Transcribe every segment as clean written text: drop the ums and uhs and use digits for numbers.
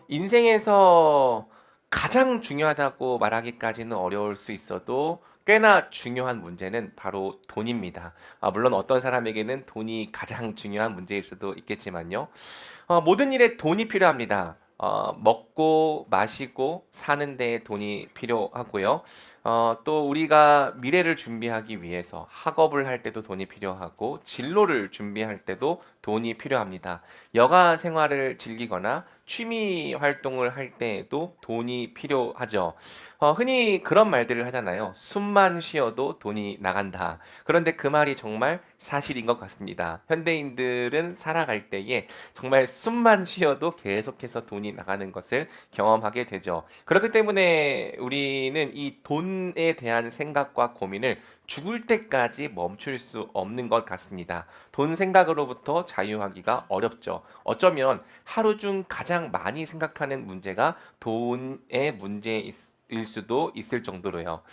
인생에서 가장 중요하다고 말하기까지는 어려울 수 있어도 꽤나 중요한 문제는 바로 돈입니다. 물론 어떤 사람에게는 돈이 가장 중요한 문제일 수도 있겠지만요. 모든 일에 돈이 필요합니다. 먹고 마시고 사는 데 돈이 필요하고요. 또 우리가 미래를 준비하기 위해서 학업을 할 때도 돈이 필요하고 진로를 준비할 때도 돈이 필요합니다. 여가 생활을 즐기거나 취미 활동을 할 때에도 돈이 필요하죠. 흔히 그런 말들을 하잖아요. 숨만 쉬어도 돈이 나간다. 그런데 그 말이 정말 사실인 것 같습니다. 현대인들은 살아갈 때에 정말 숨만 쉬어도 계속해서 돈이 나가는 것을 경험하게 되죠. 그렇기 때문에 우리는 이 돈에 대한 생각과 고민을 죽을 때까지 멈출 수 없는 것 같습니다. 돈 생각으로부터 자유하기가 어렵죠. 어쩌면 하루 중 가장 많이 생각하는 문제가 돈의 문제일 수도 있을 정도로요.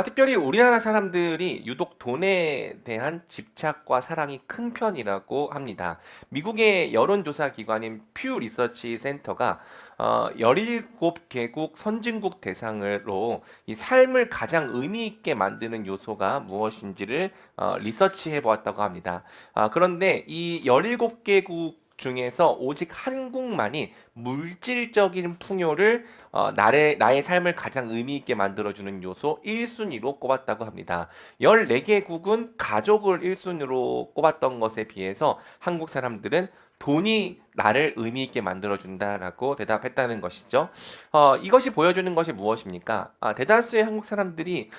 특별히 우리나라 사람들이 유독 돈에 대한 집착과 사랑이 큰 편이라고 합니다. 미국의 여론조사 기관인 퓨 리서치 센터가 17개국 선진국 대상으로 이 삶을 가장 의미 있게 만드는 요소가 무엇인지를 리서치해 보았다고 합니다. 그런데 이 17개국 중에서 오직 한국만이 물질적인 풍요를 나의 삶을 가장 의미 있게 만들어주는 요소 1순위로 꼽았다고 합니다. 14개국은 가족을 1순위로 꼽았던 것에 비해서 한국 사람들은 돈이 나를 의미 있게 만들어준다라고 대답했다는 것이죠. 이것이 보여주는 것이 무엇입니까? 대다수의 한국 사람들이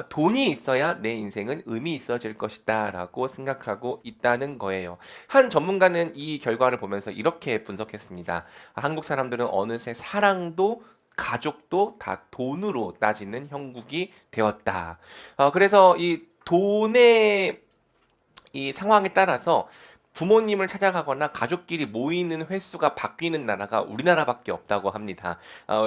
돈이 있어야 내 인생은 의미 있어질 것이다라고 생각하고 있다는 거예요. 한 전문가는 이 결과를 보면서 이렇게 분석했습니다. 한국 사람들은 어느새 사랑도 가족도 다 돈으로 따지는 형국이 되었다. 그래서 이 돈의 이 상황에 따라서 부모님을 찾아가거나 가족끼리 모이는 횟수가 바뀌는 나라가 우리나라밖에 없다고 합니다.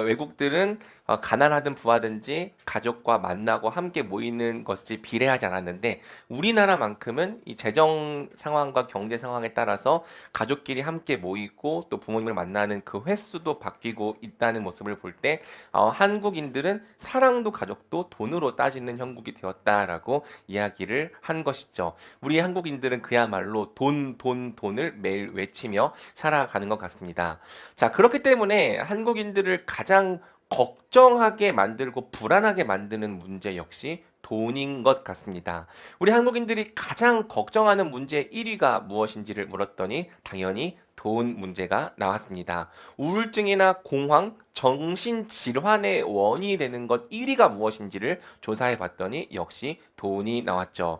외국들은 가난하든 부하든지 가족과 만나고 함께 모이는 것이 비례하지 않았는데 우리나라만큼은 이 재정 상황과 경제 상황에 따라서 가족끼리 함께 모이고 또 부모님을 만나는 그 횟수도 바뀌고 있다는 모습을 볼 때 한국인들은 사랑도 가족도 돈으로 따지는 형국이 되었다라고 이야기를 한 것이죠. 우리 한국인들은 그야말로 돈을 매일 외치며 살아가는 것 같습니다. 자, 그렇기 때문에 한국인들을 가장 걱정하게 만들고 불안하게 만드는 문제 역시 돈인 것 같습니다. 우리 한국인들이 가장 걱정하는 문제 1위가 무엇인지를 물었더니 당연히 돈 문제가 나왔습니다. 우울증이나 공황, 정신질환의 원인이 되는 것 1위가 무엇인지를 조사해 봤더니 역시 돈이 나왔죠.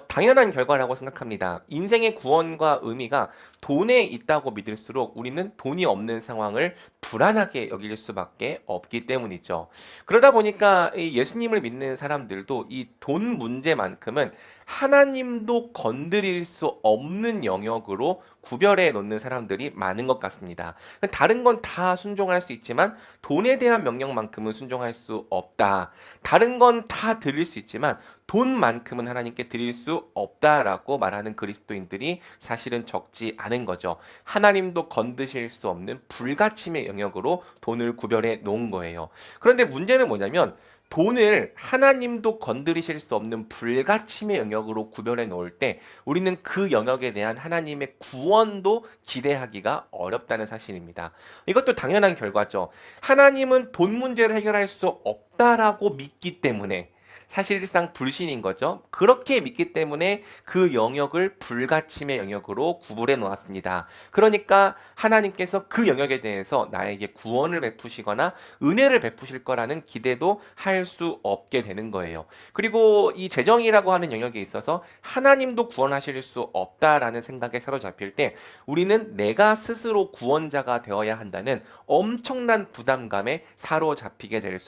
당연한 결과라고 생각합니다. 인생의 구원과 의미가 돈에 있다고 믿을수록 우리는 돈이 없는 상황을 불안하게 여길 수밖에 없기 때문이죠. 그러다 보니까 이 예수님을 믿는 사람들도 이 돈 문제만큼은 하나님도 건드릴 수 없는 영역으로 구별해 놓는 사람들이 많은 것 같습니다. 다른 건 다 순종할 수 있지만 돈에 대한 명령만큼은 순종할 수 없다. 다른 건 다 드릴 수 있지만 돈만큼은 하나님께 드릴 수 없다라고 말하는 그리스도인들이 사실은 적지 않은 거죠. 하나님도 건드실 수 없는 불가침의 영역으로 돈을 구별해 놓은 거예요. 그런데 문제는 뭐냐면 돈을 하나님도 건드리실 수 없는 불가침의 영역으로 구별해 놓을 때 우리는 그 영역에 대한 하나님의 구원도 기대하기가 어렵다는 사실입니다. 이것도 당연한 결과죠. 하나님은 돈 문제를 해결할 수 없다라고 믿기 때문에 사실상 불신인 거죠. 그렇게 믿기 때문에 그 영역을 불가침의 영역으로 구분해 놓았습니다. 그러니까 하나님께서 그 영역에 대해서 나에게 구원을 베푸시거나 은혜를 베푸실 거라는 기대도 할 수 없게 되는 거예요. 그리고 이 재정이라고 하는 영역에 있어서 하나님도 구원하실 수 없다라는 생각에 사로잡힐 때 우리는 내가 스스로 구원자가 되어야 한다는 엄청난 부담감에 사로잡힐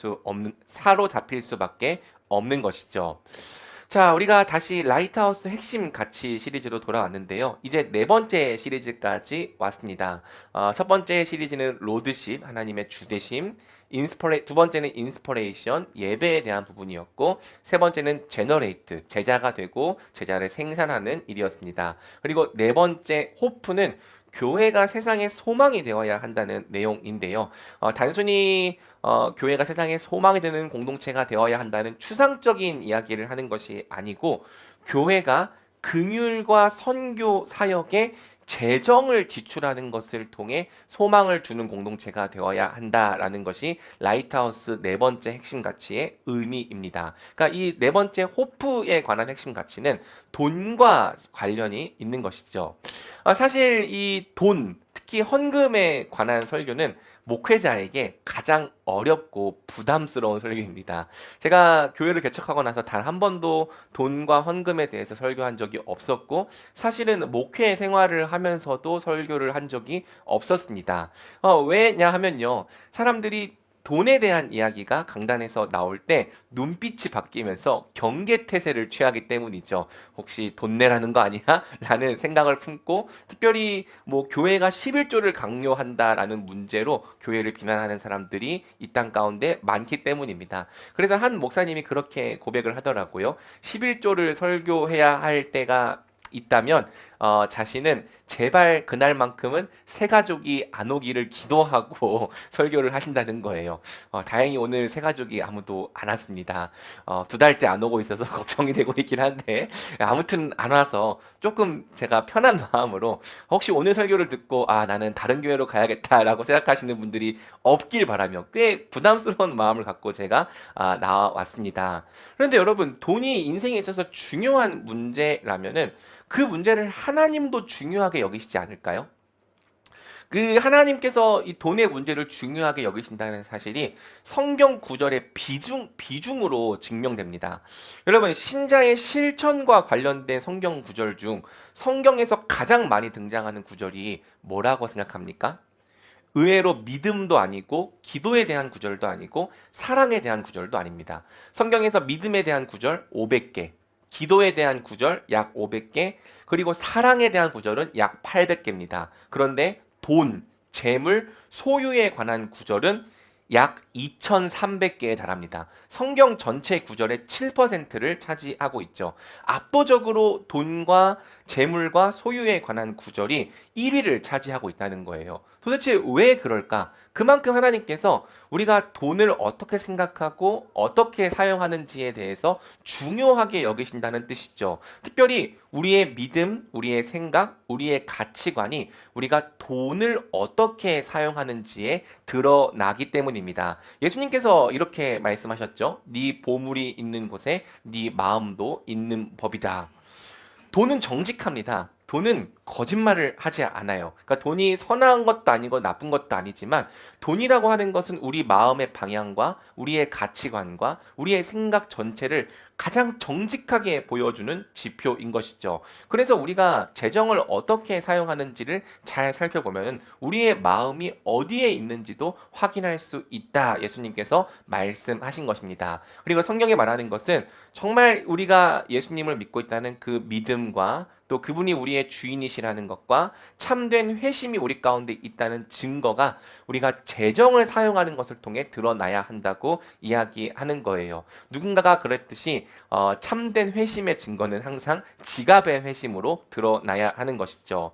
수밖에 없는 것이죠. 자, 우리가 다시 라이트하우스 핵심 가치 시리즈로 돌아왔는데요. 이제 네 번째 시리즈까지 왔습니다. 첫 번째 시리즈는 로드십, 하나님의 주되심, 두 번째는 인스퍼레이션, 예배에 대한 부분이었고, 세 번째는 제너레이트, 제자가 되고 제자를 생산하는 일이었습니다. 그리고 네 번째 호프는 교회가 세상의 소망이 되어야 한다는 내용인데요. 단순히 교회가 세상의 소망이 되는 공동체가 되어야 한다는 추상적인 이야기를 하는 것이 아니고 교회가 긍휼과 선교 사역에 재정을 지출하는 것을 통해 소망을 주는 공동체가 되어야 한다라는 것이 라이트하우스 네 번째 핵심 가치의 의미입니다. 그러니까 이 네 번째 호프에 관한 핵심 가치는 돈과 관련이 있는 것이죠. 사실 이 돈, 특히 헌금에 관한 설교는 목회자에게 가장 어렵고 부담스러운 설교입니다. 제가 교회를 개척하고 나서 단 한 번도 돈과 헌금에 대해서 설교한 적이 없었고, 사실은 목회 생활을 하면서도 설교를 한 적이 없었습니다. 왜냐 하면요, 사람들이 돈에 대한 이야기가 강단에서 나올 때 눈빛이 바뀌면서 경계태세를 취하기 때문이죠. 혹시 돈 내라는 거 아니야? 라는 생각을 품고, 특별히 뭐 교회가 11조를 강요한다라는 문제로 교회를 비난하는 사람들이 이 땅 가운데 많기 때문입니다. 그래서 한 목사님이 그렇게 고백을 하더라고요. 11조를 설교해야 할 때가 있다면 자신은 제발 그날만큼은 새 가족이 안 오기를 기도하고 설교를 하신다는 거예요. 다행히 오늘 새 가족이 아무도 안 왔습니다. 2달째 안 오고 있어서 걱정이 되고 있긴 한데, 아무튼 안 와서 조금 제가 편한 마음으로, 혹시 오늘 설교를 듣고 나는 다른 교회로 가야겠다라고 생각하시는 분들이 없길 바라며 꽤 부담스러운 마음을 갖고 제가 나왔습니다. 그런데 여러분, 돈이 인생에 있어서 중요한 문제라면은 그 문제를 하나님도 중요하게 여기시지 않을까요? 그 하나님께서 이 돈의 문제를 중요하게 여기신다는 사실이 성경 구절의 비중으로 증명됩니다. 여러분, 신자의 실천과 관련된 성경 구절 중 성경에서 가장 많이 등장하는 구절이 뭐라고 생각합니까? 의외로 믿음도 아니고 기도에 대한 구절도 아니고 사랑에 대한 구절도 아닙니다. 성경에서 믿음에 대한 구절 500개, 기도에 대한 구절 약 500개, 그리고 사랑에 대한 구절은 약 800개입니다. 그런데 돈, 재물, 소유에 관한 구절은 약 2,300개에 달합니다. 성경 전체 구절의 7%를 차지하고 있죠. 압도적으로 돈과 재물과 소유에 관한 구절이 1위를 차지하고 있다는 거예요. 도대체 왜 그럴까? 그만큼 하나님께서 우리가 돈을 어떻게 생각하고 어떻게 사용하는지에 대해서 중요하게 여기신다는 뜻이죠. 특별히 우리의 믿음, 우리의 생각, 우리의 가치관이 우리가 돈을 어떻게 사용하는지에 드러나기 때문입니다. 예수님께서 이렇게 말씀하셨죠. 네 보물이 있는 곳에 네 마음도 있는 법이다. 돈은 정직합니다. 돈은 거짓말을 하지 않아요. 그러니까 돈이 선한 것도 아니고 나쁜 것도 아니지만, 돈이라고 하는 것은 우리 마음의 방향과 우리의 가치관과 우리의 생각 전체를 가장 정직하게 보여주는 지표인 것이죠. 그래서 우리가 재정을 어떻게 사용하는지를 잘 살펴보면 우리의 마음이 어디에 있는지도 확인할 수 있다. 예수님께서 말씀하신 것입니다. 그리고 성경에 말하는 것은 정말 우리가 예수님을 믿고 있다는 그 믿음과 또 그분이 우리의 주인이시라는 것과 참된 회심이 우리 가운데 있다는 증거가 우리가 재정을 사용하는 것을 통해 드러나야 한다고 이야기하는 거예요. 누군가가 그랬듯이 참된 회심의 증거는 항상 지갑의 회심으로 드러나야 하는 것이죠.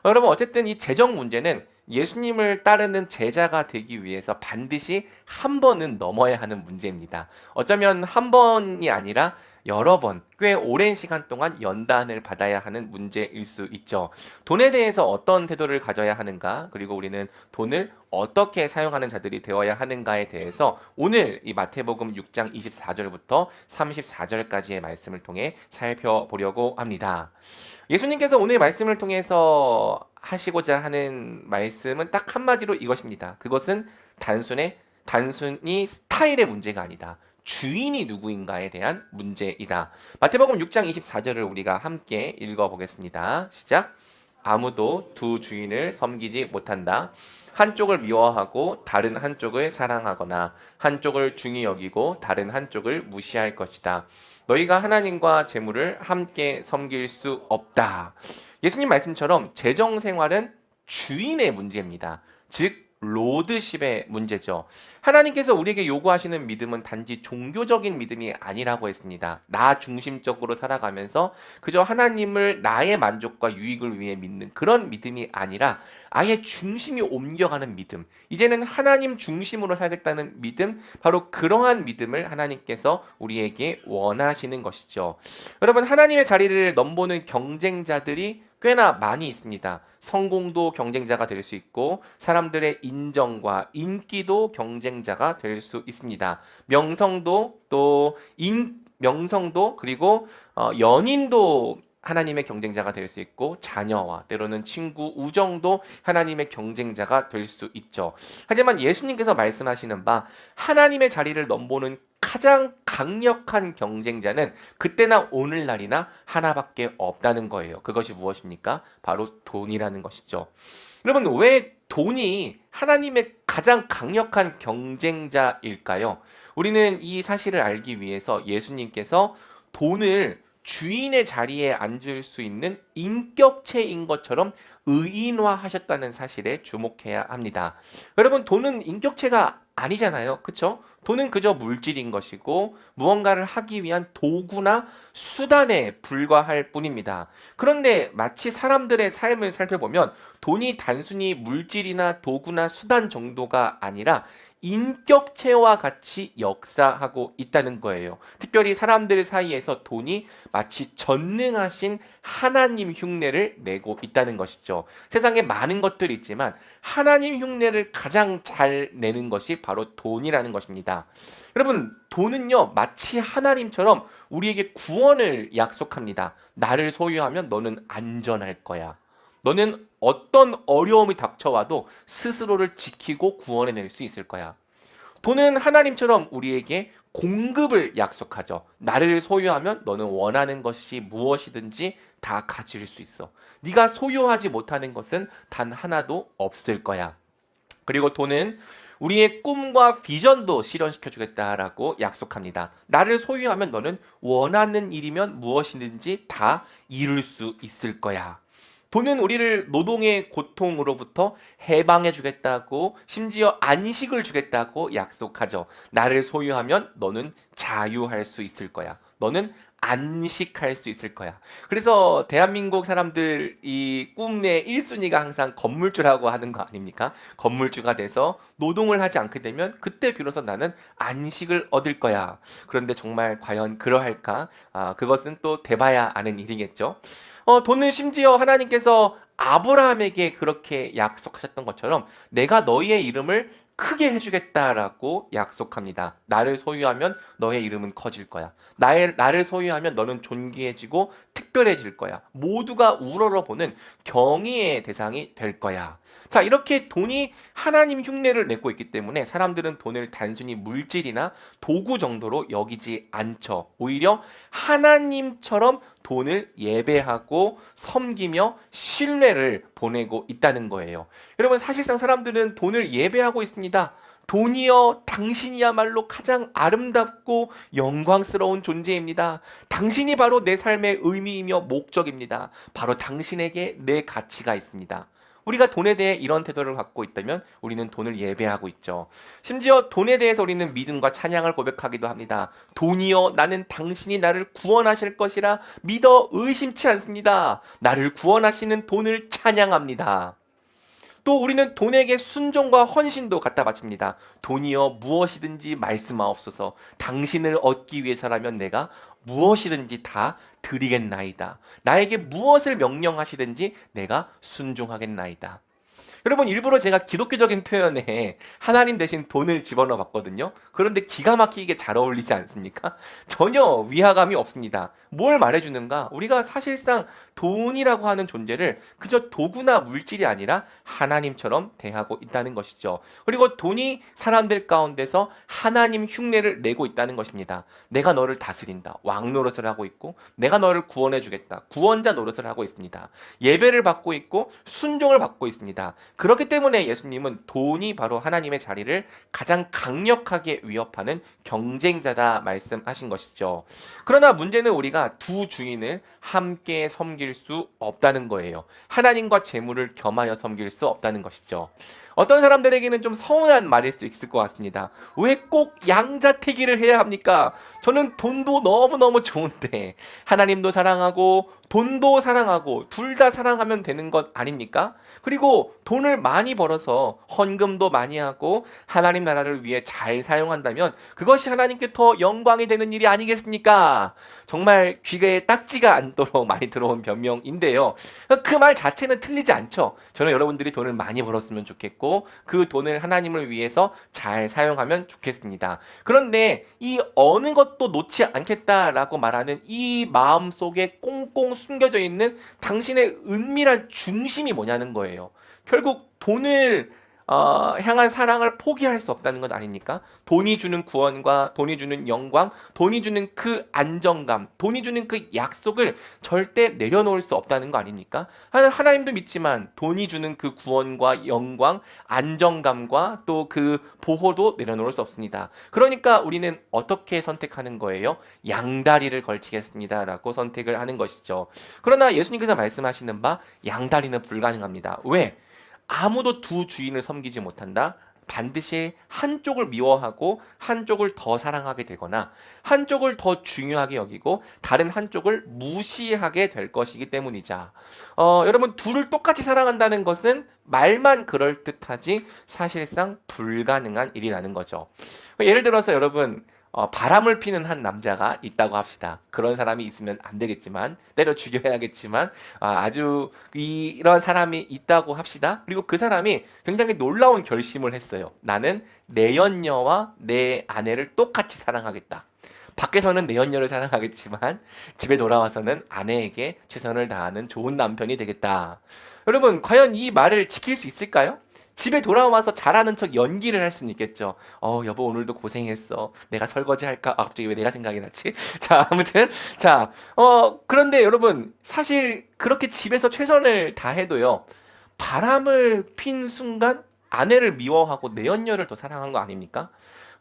여러분, 어쨌든 이 재정 문제는 예수님을 따르는 제자가 되기 위해서 반드시 한 번은 넘어야 하는 문제입니다. 어쩌면 한 번이 아니라 여러 번, 꽤 오랜 시간 동안 연단을 받아야 하는 문제일 수 있죠. 돈에 대해서 어떤 태도를 가져야 하는가, 그리고 우리는 돈을 어떻게 사용하는 자들이 되어야 하는가에 대해서 오늘 이 마태복음 6장 24절부터 34절까지의 말씀을 통해 살펴보려고 합니다. 예수님께서 오늘 말씀을 통해서 하시고자 하는 말씀은 딱 한마디로 이것입니다. 그것은 단순히 스타일의 문제가 아니다. 주인이 누구인가에 대한 문제이다. 마태복음 6장 24절을 우리가 함께 읽어보겠습니다. 시작. 아무도 두 주인을 섬기지 못한다. 한쪽을 미워하고 다른 한쪽을 사랑하거나 한쪽을 중히 여기고 다른 한쪽을 무시할 것이다. 너희가 하나님과 재물을 함께 섬길 수 없다. 예수님 말씀처럼 재정 생활은 주인의 문제입니다. 즉 로드십의 문제죠. 하나님께서 우리에게 요구하시는 믿음은 단지 종교적인 믿음이 아니라고 했습니다. 나 중심적으로 살아가면서 그저 하나님을 나의 만족과 유익을 위해 믿는 그런 믿음이 아니라 아예 중심이 옮겨가는 믿음. 이제는 하나님 중심으로 살겠다는 믿음, 바로 그러한 믿음을 하나님께서 우리에게 원하시는 것이죠. 여러분, 하나님의 자리를 넘보는 경쟁자들이 꽤나 많이 있습니다. 성공도 경쟁자가 될 수 있고 사람들의 인정과 인기도 경쟁자가 될 수 있습니다. 명성도 또 명성도 그리고 연인도 하나님의 경쟁자가 될 수 있고 자녀와 때로는 친구, 우정도 하나님의 경쟁자가 될 수 있죠. 하지만 예수님께서 말씀하시는 바 하나님의 자리를 넘보는 가장 강력한 경쟁자는 그때나 오늘날이나 하나밖에 없다는 거예요. 그것이 무엇입니까? 바로 돈이라는 것이죠. 여러분, 왜 돈이 하나님의 가장 강력한 경쟁자일까요? 우리는 이 사실을 알기 위해서 예수님께서 돈을 주인의 자리에 앉을 수 있는 인격체인 것처럼 의인화하셨다는 사실에 주목해야 합니다. 여러분, 돈은 인격체가 아니잖아요. 그렇죠? 돈은 그저 물질인 것이고 무언가를 하기 위한 도구나 수단에 불과할 뿐입니다. 그런데 마치 사람들의 삶을 살펴보면 돈이 단순히 물질이나 도구나 수단 정도가 아니라 인격체와 같이 역사하고 있다는 거예요. 특별히 사람들 사이에서 돈이 마치 전능하신 하나님 흉내를 내고 있다는 것이죠. 세상에 많은 것들이 있지만 하나님 흉내를 가장 잘 내는 것이 바로 돈이라는 것입니다. 여러분, 돈은요, 마치 하나님처럼 우리에게 구원을 약속합니다. 나를 소유하면 너는 안전할 거야. 너는 어떤 어려움이 닥쳐와도 스스로를 지키고 구원해낼 수 있을 거야. 돈은 하나님처럼 우리에게 공급을 약속하죠. 나를 소유하면 너는 원하는 것이 무엇이든지 다 가질 수 있어. 네가 소유하지 못하는 것은 단 하나도 없을 거야. 그리고 돈은 우리의 꿈과 비전도 실현시켜 주겠다라고 약속합니다. 나를 소유하면 너는 원하는 일이면 무엇이든지 다 이룰 수 있을 거야. 돈은 우리를 노동의 고통으로부터 해방해 주겠다고, 심지어 안식을 주겠다고 약속하죠. 나를 소유하면 너는 자유할 수 있을 거야. 너는 안식할 수 있을 거야. 그래서 대한민국 사람들 이 꿈의 1순위가 항상 건물주라고 하는 거 아닙니까? 건물주가 돼서 노동을 하지 않게 되면 그때 비로소 나는 안식을 얻을 거야. 그런데 정말 과연 그러할까? 그것은 또 돼봐야 아는 일이겠죠. 돈은 심지어 하나님께서 아브라함에게 그렇게 약속하셨던 것처럼 내가 너희의 이름을 크게 해주겠다라고 약속합니다. 나를 소유하면 너의 이름은 커질 거야. 나를 소유하면 너는 존귀해지고 특별해질 거야. 모두가 우러러보는 경의의 대상이 될 거야. 자, 이렇게 돈이 하나님 흉내를 내고 있기 때문에 사람들은 돈을 단순히 물질이나 도구 정도로 여기지 않죠. 오히려 하나님처럼 돈을 예배하고 섬기며 신뢰를 보내고 있다는 거예요. 여러분, 사실상 사람들은 돈을 예배하고 있습니다. 돈이여, 당신이야말로 가장 아름답고 영광스러운 존재입니다. 당신이 바로 내 삶의 의미이며 목적입니다. 바로 당신에게 내 가치가 있습니다. 우리가 돈에 대해 이런 태도를 갖고 있다면 우리는 돈을 예배하고 있죠. 심지어 돈에 대해서 우리는 믿음과 찬양을 고백하기도 합니다. 돈이여, 나는 당신이 나를 구원하실 것이라 믿어 의심치 않습니다. 나를 구원하시는 돈을 찬양합니다. 또 우리는 돈에게 순종과 헌신도 갖다 바칩니다. 돈이여, 무엇이든지 말씀하옵소서. 당신을 얻기 위해서라면 내가 무엇이든지 다 드리겠나이다. 나에게 무엇을 명령하시든지 내가 순종하겠나이다. 여러분, 일부러 제가 기독교적인 표현에 하나님 대신 돈을 집어넣어 봤거든요. 그런데 기가 막히게 잘 어울리지 않습니까? 전혀 위화감이 없습니다. 뭘 말해주는가? 우리가 사실상 돈이라고 하는 존재를 그저 도구나 물질이 아니라 하나님처럼 대하고 있다는 것이죠. 그리고 돈이 사람들 가운데서 하나님 흉내를 내고 있다는 것입니다. 내가 너를 다스린다. 왕 노릇을 하고 있고, 내가 너를 구원해 주겠다. 구원자 노릇을 하고 있습니다. 예배를 받고 있고 순종을 받고 있습니다. 그렇기 때문에 예수님은 돈이 바로 하나님의 자리를 가장 강력하게 위협하는 경쟁자다 말씀하신 것이죠. 그러나 문제는 우리가 두 주인을 함께 섬길 수 없다는 거예요. 하나님과 재물을 겸하여 섬길 수 없다는 것이죠. 어떤 사람들에게는 좀 서운한 말일 수 있을 것 같습니다. 왜 꼭 양자택일을 해야 합니까? 저는 돈도 너무너무 좋은데 하나님도 사랑하고 돈도 사랑하고 둘 다 사랑하면 되는 것 아닙니까? 그리고 돈을 많이 벌어서 헌금도 많이 하고 하나님 나라를 위해 잘 사용한다면 그것이 하나님께 더 영광이 되는 일이 아니겠습니까? 정말 귀에 딱지가 않도록 많이 들어온 변명인데요. 그 말 자체는 틀리지 않죠. 저는 여러분들이 돈을 많이 벌었으면 좋겠고 그 돈을 하나님을 위해서 잘 사용하면 좋겠습니다. 그런데 이 어느 것도 놓지 않겠다라고 말하는 이 마음 속에 꽁꽁 숨겨져 있는 당신의 은밀한 중심이 뭐냐는 거예요. 결국 돈을 향한 사랑을 포기할 수 없다는 것 아닙니까? 돈이 주는 구원과 돈이 주는 영광, 돈이 주는 그 안정감, 돈이 주는 그 약속을 절대 내려놓을 수 없다는 거 아닙니까? 하나님도 믿지만 돈이 주는 그 구원과 영광, 안정감과 또 그 보호도 내려놓을 수 없습니다. 그러니까 우리는 어떻게 선택하는 거예요? 양다리를 걸치겠습니다라고 선택을 하는 것이죠. 그러나 예수님께서 말씀하시는 바 양다리는 불가능합니다. 왜? 아무도 두 주인을 섬기지 못한다. 반드시 한쪽을 미워하고 한쪽을 더 사랑하게 되거나 한쪽을 더 중요하게 여기고 다른 한쪽을 무시하게 될 것이기 때문이자 여러분 둘을 똑같이 사랑한다는 것은 말만 그럴듯하지 사실상 불가능한 일이라는 거죠. 예를 들어서 여러분 바람을 피는 한 남자가 있다고 합시다. 그런 사람이 있으면 안 되겠지만 때려 죽여야겠지만 아주 이런 사람이 있다고 합시다. 그리고 그 사람이 굉장히 놀라운 결심을 했어요. 나는 내 연녀와 내 아내를 똑같이 사랑하겠다. 밖에서는 내 연녀를 사랑하겠지만 집에 돌아와서는 아내에게 최선을 다하는 좋은 남편이 되겠다. 여러분 과연 이 말을 지킬 수 있을까요? 집에 돌아와서 잘하는 척 연기를 할 수는 있겠죠. 여보 오늘도 고생했어. 내가 설거지 할까? 갑자기 왜 내가 생각이 났지? 자, 아무튼 그런데 여러분 사실 그렇게 집에서 최선을 다해도요. 바람을 핀 순간 아내를 미워하고 내연녀를 더 사랑한 거 아닙니까?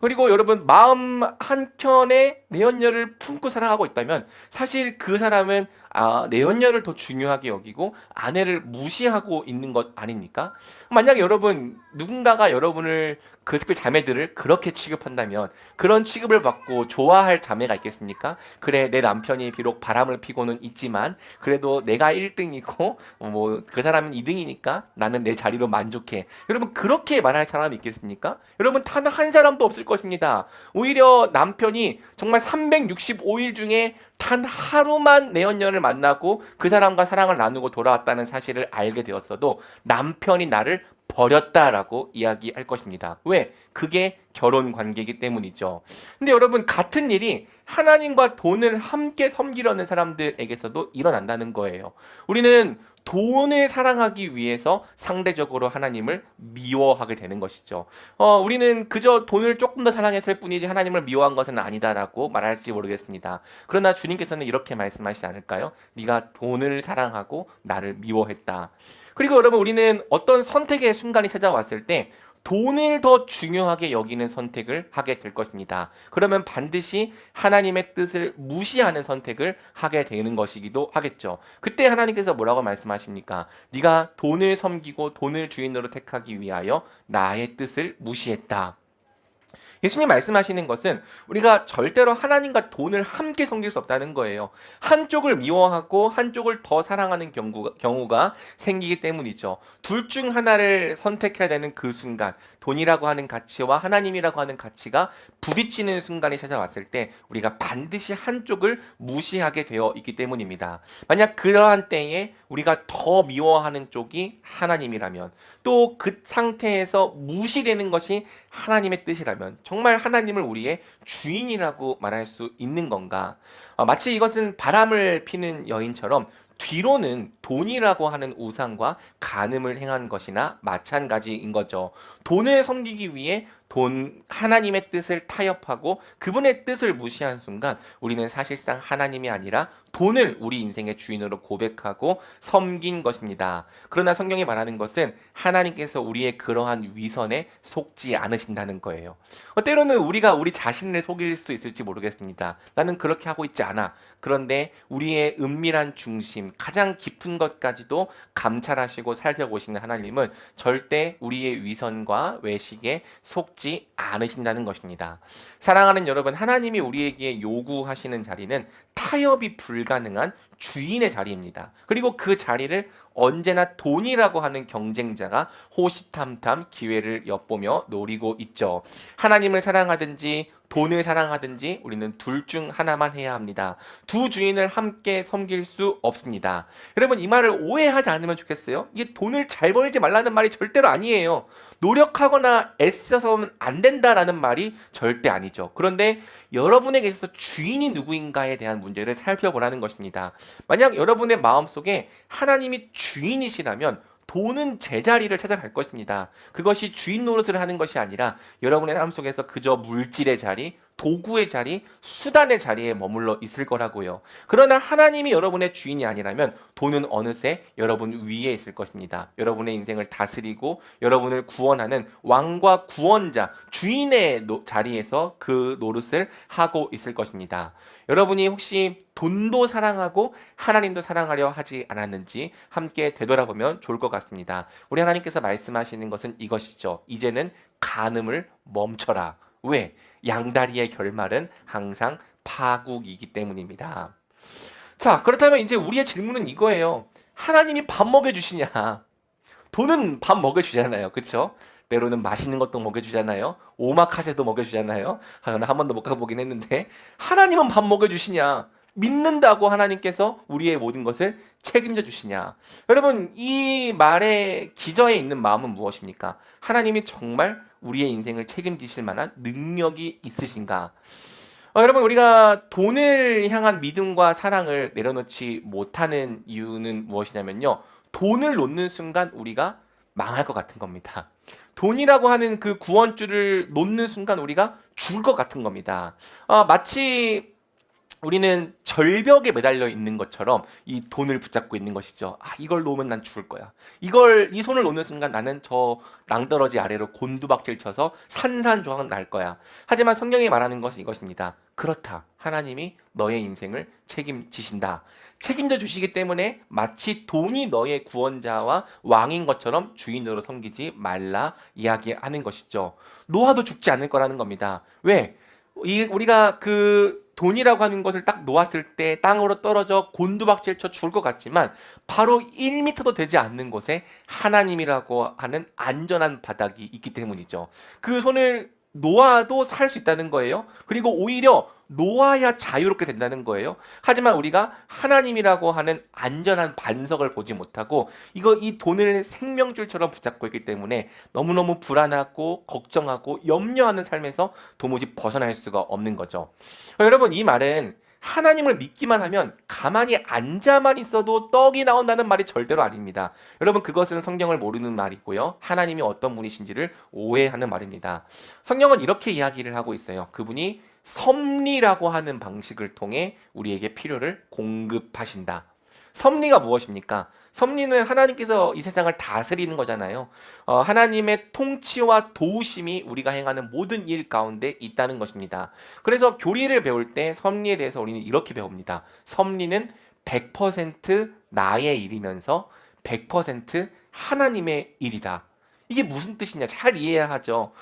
그리고 여러분 마음 한켠에 내연녀를 품고 살아가고 있다면 사실 그 사람은 내연녀를 더 중요하게 여기고 아내를 무시하고 있는 것 아닙니까? 만약에 여러분 누군가가 여러분을 그 특히 자매들을 그렇게 취급한다면 그런 취급을 받고 좋아할 자매가 있겠습니까? 그래 내 남편이 비록 바람을 피고는 있지만 그래도 내가 1등이고 뭐 그 사람은 2등이니까 나는 내 자리로 만족해. 여러분 그렇게 말할 사람이 있겠습니까? 여러분 단 한 사람도 없을 것입니다. 오히려 남편이 정말 365일 중에 단 하루만 내연녀를 만나고 그 사람과 사랑을 나누고 돌아왔다는 사실을 알게 되었어도 남편이 나를 버렸다라고 이야기할 것입니다. 왜? 그게 결혼 관계이기 때문이죠. 근데 여러분 같은 일이 하나님과 돈을 함께 섬기려는 사람들에게서도 일어난다는 거예요. 우리는 돈을 사랑하기 위해서 상대적으로 하나님을 미워하게 되는 것이죠. 우리는 그저 돈을 조금 더 사랑했을 뿐이지 하나님을 미워한 것은 아니다라고 말할지 모르겠습니다. 그러나 주님께서는 이렇게 말씀하시지 않을까요? 네가 돈을 사랑하고 나를 미워했다. 그리고 여러분 우리는 어떤 선택의 순간이 찾아왔을 때 돈을 더 중요하게 여기는 선택을 하게 될 것입니다. 그러면 반드시 하나님의 뜻을 무시하는 선택을 하게 되는 것이기도 하겠죠. 그때 하나님께서 뭐라고 말씀하십니까? 네가 돈을 섬기고 돈을 주인으로 택하기 위하여 나의 뜻을 무시했다. 예수님 말씀하시는 것은 우리가 절대로 하나님과 돈을 함께 섬길 수 없다는 거예요. 한쪽을 미워하고 한쪽을 더 사랑하는 경우가 생기기 때문이죠. 둘 중 하나를 선택해야 되는 그 순간, 돈이라고 하는 가치와 하나님이라고 하는 가치가 부딪히는 순간이 찾아왔을 때 우리가 반드시 한쪽을 무시하게 되어 있기 때문입니다. 만약 그러한 때에 우리가 더 미워하는 쪽이 하나님이라면 또 그 상태에서 무시되는 것이 하나님의 뜻이라면 정말 하나님을 우리의 주인이라고 말할 수 있는 건가? 마치 이것은 바람을 피는 여인처럼 뒤로는 돈이라고 하는 우상과 간음을 행한 것이나 마찬가지인 거죠. 돈을 섬기기 위해 돈 하나님의 뜻을 타협하고 그분의 뜻을 무시한 순간 우리는 사실상 하나님이 아니라 돈을 우리 인생의 주인으로 고백하고 섬긴 것입니다. 그러나 성경이 말하는 것은 하나님께서 우리의 그러한 위선에 속지 않으신다는 거예요. 때로는 우리가 우리 자신을 속일 수 있을지 모르겠습니다. 나는 그렇게 하고 있지 않아. 그런데 우리의 은밀한 중심, 가장 깊은 것까지도 감찰하시고 살펴보시는 하나님은 절대 우리의 위선과 외식에 속지 않으신다는 것입니다. 사랑하는 여러분, 하나님이 우리에게 요구하시는 자리는 타협이 불가능한 주인의 자리입니다. 그리고 그 자리를 언제나 돈이라고 하는 경쟁자가 호시탐탐 기회를 엿보며 노리고 있죠. 하나님을 사랑하든지 돈을 사랑하든지 우리는 둘 중 하나만 해야 합니다. 두 주인을 함께 섬길 수 없습니다. 여러분, 이 말을 오해하지 않으면 좋겠어요. 이게 돈을 잘 벌지 말라는 말이 절대로 아니에요. 노력하거나 애써서는 안 된다라는 말이 절대 아니죠. 그런데 여러분에게 있어서 주인이 누구인가에 대한 문제를 살펴보라는 것입니다. 만약 여러분의 마음속에 하나님이 주인이시라면 돈은 제자리를 찾아갈 것입니다. 그것이 주인 노릇을 하는 것이 아니라 여러분의 삶 속에서 그저 물질의 자리, 도구의 자리, 수단의 자리에 머물러 있을 거라고요. 그러나 하나님이 여러분의 주인이 아니라면 돈은 어느새 여러분 위에 있을 것입니다. 여러분의 인생을 다스리고 여러분을 구원하는 왕과 구원자, 주인의 자리에서 그 노릇을 하고 있을 것입니다. 여러분이 혹시 돈도 사랑하고 하나님도 사랑하려 하지 않았는지 함께 되돌아보면 좋을 것 같습니다. 우리 하나님께서 말씀하시는 것은 이것이죠. 이제는 간음을 멈춰라. 왜? 양다리의 결말은 항상 파국이기 때문입니다. 자, 그렇다면 이제 우리의 질문은 이거예요. 하나님이 밥 먹여주시냐? 돈은 밥 먹여주잖아요. 그렇죠? 때로는 맛있는 것도 먹여주잖아요. 오마카세도 먹여주잖아요. 한 번도 못 가보긴 했는데 하나님은 밥 먹여주시냐? 믿는다고 하나님께서 우리의 모든 것을 책임져 주시냐? 여러분, 이 말의 기저에 있는 마음은 무엇입니까? 하나님이 정말 우리의 인생을 책임지실 만한 능력이 있으신가? 여러분, 우리가 돈을 향한 믿음과 사랑을 내려놓지 못하는 이유는 무엇이냐면요. 돈을 놓는 순간 우리가 망할 것 같은 겁니다. 돈이라고 하는 그 구원줄을 놓는 순간 우리가 죽을 것 같은 겁니다. 마치 우리는 절벽에 매달려 있는 것처럼 이 돈을 붙잡고 있는 것이죠. 이걸 놓으면 난 죽을 거야. 이 손을 놓는 순간 나는 저 낭떠러지 아래로 곤두박질 쳐서 산산조각 날 거야. 하지만 성경이 말하는 것은 이것입니다. 그렇다. 하나님이 너의 인생을 책임지신다. 책임져 주시기 때문에 마치 돈이 너의 구원자와 왕인 것처럼 주인으로 섬기지 말라 이야기하는 것이죠. 놓아도 죽지 않을 거라는 겁니다. 왜? 우리가 그 돈이라고 하는 것을 딱 놓았을 때 땅으로 떨어져 곤두박질 쳐 죽을 것 같지만 바로 1m도 되지 않는 곳에 하나님이라고 하는 안전한 바닥이 있기 때문이죠. 그 손을 놓아도 살 수 있다는 거예요. 그리고 오히려 놓아야 자유롭게 된다는 거예요. 하지만 우리가 하나님이라고 하는 안전한 반석을 보지 못하고 이 돈을 생명줄처럼 붙잡고 있기 때문에 너무너무 불안하고 걱정하고 염려하는 삶에서 도무지 벗어날 수가 없는 거죠. 여러분, 이 말은 하나님을 믿기만 하면 가만히 앉아만 있어도 떡이 나온다는 말이 절대로 아닙니다. 여러분, 그것은 성경을 모르는 말이고요. 하나님이 어떤 분이신지를 오해하는 말입니다. 성경은 이렇게 이야기를 하고 있어요. 그분이 섭리라고 하는 방식을 통해 우리에게 필요를 공급하신다. 섭리가 무엇입니까? 섭리는 하나님께서 이 세상을 다스리는 거잖아요. 하나님의 통치와 도우심이 우리가 행하는 모든 일 가운데 있다는 것입니다. 그래서 교리를 배울 때 섭리에 대해서 우리는 이렇게 배웁니다. 섭리는 100% 나의 일이면서 100% 하나님의 일이다. 이게 무슨 뜻이냐? 잘 이해해야 하죠.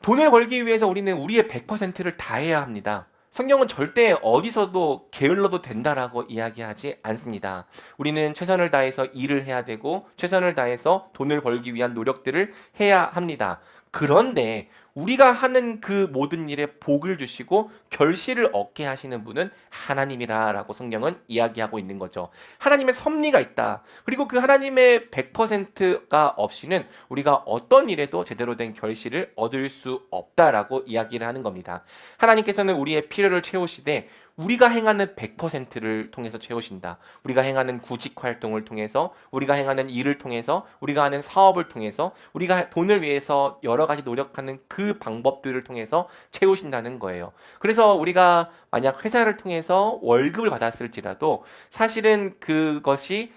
돈을 벌기 위해서 우리는 우리의 100%를 다해야 합니다. 성경은 절대 어디서도 게을러도 된다라고 이야기하지 않습니다. 우리는 최선을 다해서 일을 해야 되고 최선을 다해서 돈을 벌기 위한 노력들을 해야 합니다. 그런데 우리가 하는 그 모든 일에 복을 주시고 결실을 얻게 하시는 분은 하나님이라고 성경은 이야기하고 있는 거죠. 하나님의 섭리가 있다. 그리고 그 하나님의 100%가 없이는 우리가 어떤 일에도 제대로 된 결실을 얻을 수 없다라고 이야기를 하는 겁니다. 하나님께서는 우리의 필요를 채우시되 우리가 행하는 100%를 통해서 채우신다. 우리가 행하는 구직 활동을 통해서, 우리가 행하는 일을 통해서, 우리가 하는 사업을 통해서, 우리가 돈을 위해서 여러 가지 노력하는 그 방법들을 통해서 채우신다는 거예요. 그래서 우리가 만약 회사를 통해서 월급을 받았을지라도 사실은 그것이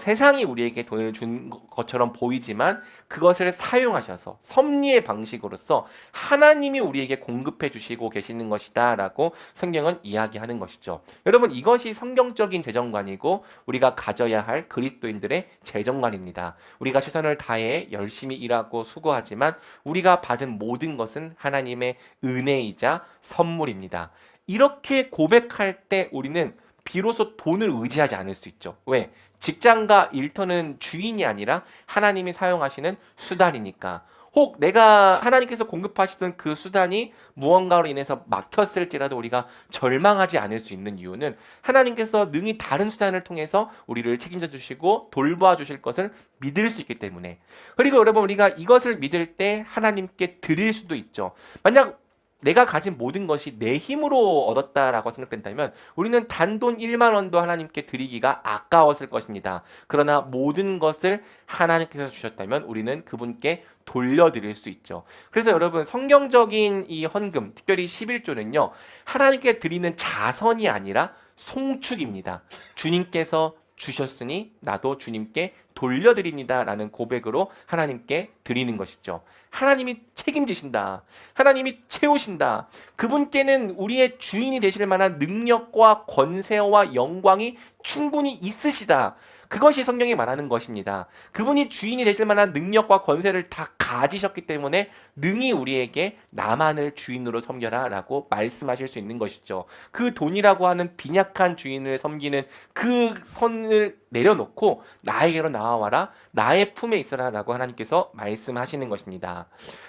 세상이 우리에게 돈을 준 것처럼 보이지만 그것을 사용하셔서 섭리의 방식으로서 하나님이 우리에게 공급해 주시고 계시는 것이다라고 성경은 이야기하는 것이죠. 여러분, 이것이 성경적인 재정관이고 우리가 가져야 할 그리스도인들의 재정관입니다. 우리가 최선을 다해 열심히 일하고 수고하지만 우리가 받은 모든 것은 하나님의 은혜이자 선물입니다. 이렇게 고백할 때 우리는 비로소 돈을 의지하지 않을 수 있죠. 왜? 직장과 일터는 주인이 아니라 하나님이 사용하시는 수단이니까. 혹 내가 하나님께서 공급하시던 그 수단이 무언가로 인해서 막혔을지라도 우리가 절망하지 않을 수 있는 이유는 하나님께서 능히 다른 수단을 통해서 우리를 책임져 주시고 돌보아 주실 것을 믿을 수 있기 때문에. 그리고 여러분, 우리가 이것을 믿을 때 하나님께 드릴 수도 있죠. 만약 내가 가진 모든 것이 내 힘으로 얻었다라고 생각된다면 우리는 단돈 1만 원도 하나님께 드리기가 아까웠을 것입니다. 그러나 모든 것을 하나님께서 주셨다면 우리는 그분께 돌려드릴 수 있죠. 그래서 여러분, 성경적인 이 헌금, 특별히 11조는요, 하나님께 드리는 자선이 아니라 송축입니다. 주님께서 주셨으니 나도 주님께 돌려드립니다 라는 고백으로 하나님께 드리는 것이죠. 하나님이 책임지신다. 하나님이 채우신다. 그분께는 우리의 주인이 되실 만한 능력과 권세와 영광이 충분히 있으시다. 그것이 성경이 말하는 것입니다. 그분이 주인이 되실 만한 능력과 권세를 다 가지셨기 때문에 능히 우리에게 나만을 주인으로 섬겨라 라고 말씀하실 수 있는 것이죠. 그 돈이라고 하는 빈약한 주인을 섬기는 그 선을 내려놓고 나에게로 나와와라, 나의 품에 있어라 라고 하나님께서 말씀하시는 것입니다.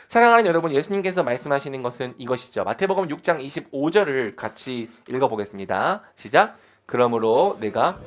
사랑하는 여러분, 예수님께서 말씀하시는 것은 이것이죠. 마태복음 6장 25절을 같이 읽어보겠습니다. 시작. 그러므로 내가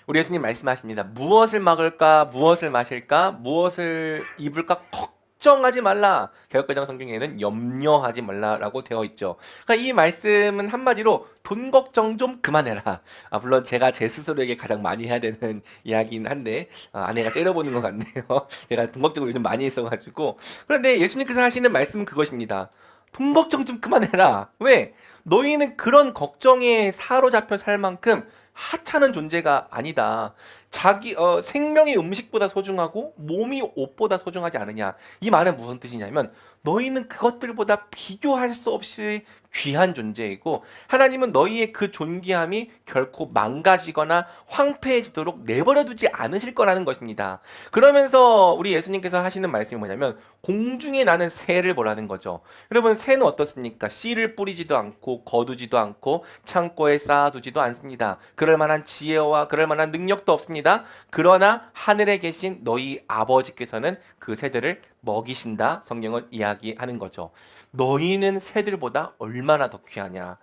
우리 예수님 말씀하십니다. 무엇을 먹을까, 무엇을 마실까, 무엇을 입을까 걱정하지 말라. 개역개정 성경에는 염려하지 말라라고 되어 있죠. 그러니까 이 말씀은 한마디로 돈 걱정 좀 그만해라. 물론 제가 제 스스로에게 가장 많이 해야 되는 이야기긴 한데 아내가 째려보는 것 같네요. 제가 돈 걱정을 요즘 많이 했어가지고. 그런데 예수님께서 하시는 말씀은 그것입니다. 돈 걱정 좀 그만해라. 왜? 너희는 그런 걱정에 사로잡혀 살 만큼 하찮은 존재가 아니다. 자기 생명이 음식보다 소중하고 몸이 옷보다 소중하지 않으냐. 이 말은 무슨 뜻이냐면 너희는 그것들보다 비교할 수 없이 귀한 존재이고 하나님은 너희의 그 존귀함이 결코 망가지거나 황폐해지도록 내버려 두지 않으실 거라는 것입니다. 그러면서 우리 예수님께서 하시는 말씀이 뭐냐면 공중에 나는 새를 보라는 거죠. 여러분, 새는 어떻습니까? 씨를 뿌리지도 않고 거두지도 않고 창고에 쌓아두지도 않습니다. 그럴 만한 지혜와 그럴 만한 능력도 없습니다. 그러나 하늘에 계신 너희 아버지께서는 그 새들을 먹이신다. 성경은 이야기하는 거죠. 너희는 새들보다 얼마나 더 귀하냐.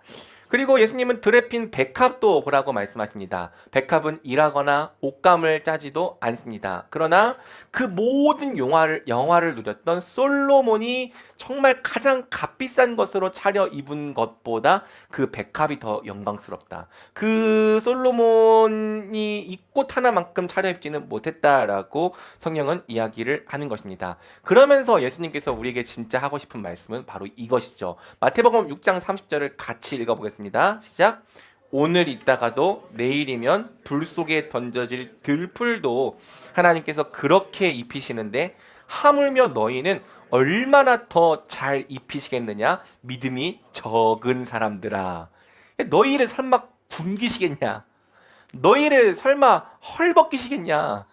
그리고 예수님은 들에 핀 백합도 보라고 말씀하십니다. 백합은 일하거나 옷감을 짜지도 않습니다. 그러나 그 모든 영화를 누렸던 솔로몬이 정말 가장 값비싼 것으로 차려 입은 것보다 그 백합이 더 영광스럽다. 그 솔로몬이 이 꽃 하나만큼 차려입지는 못했다라고 성경은 이야기를 하는 것입니다. 그러면서 예수님께서 우리에게 진짜 하고 싶은 말씀은 바로 이것이죠. 마태복음 6장 30절을 같이 읽어보겠습니다. 시작. 오늘 있다가도 내일이면 불 속에 던져질 들풀도 하나님께서 그렇게 입히시는데 하물며 너희는 얼마나 더 잘 입히시겠느냐? 믿음이 적은 사람들아. 너희를 설마 굶기시겠냐? 너희를 설마 헐벗기시겠냐?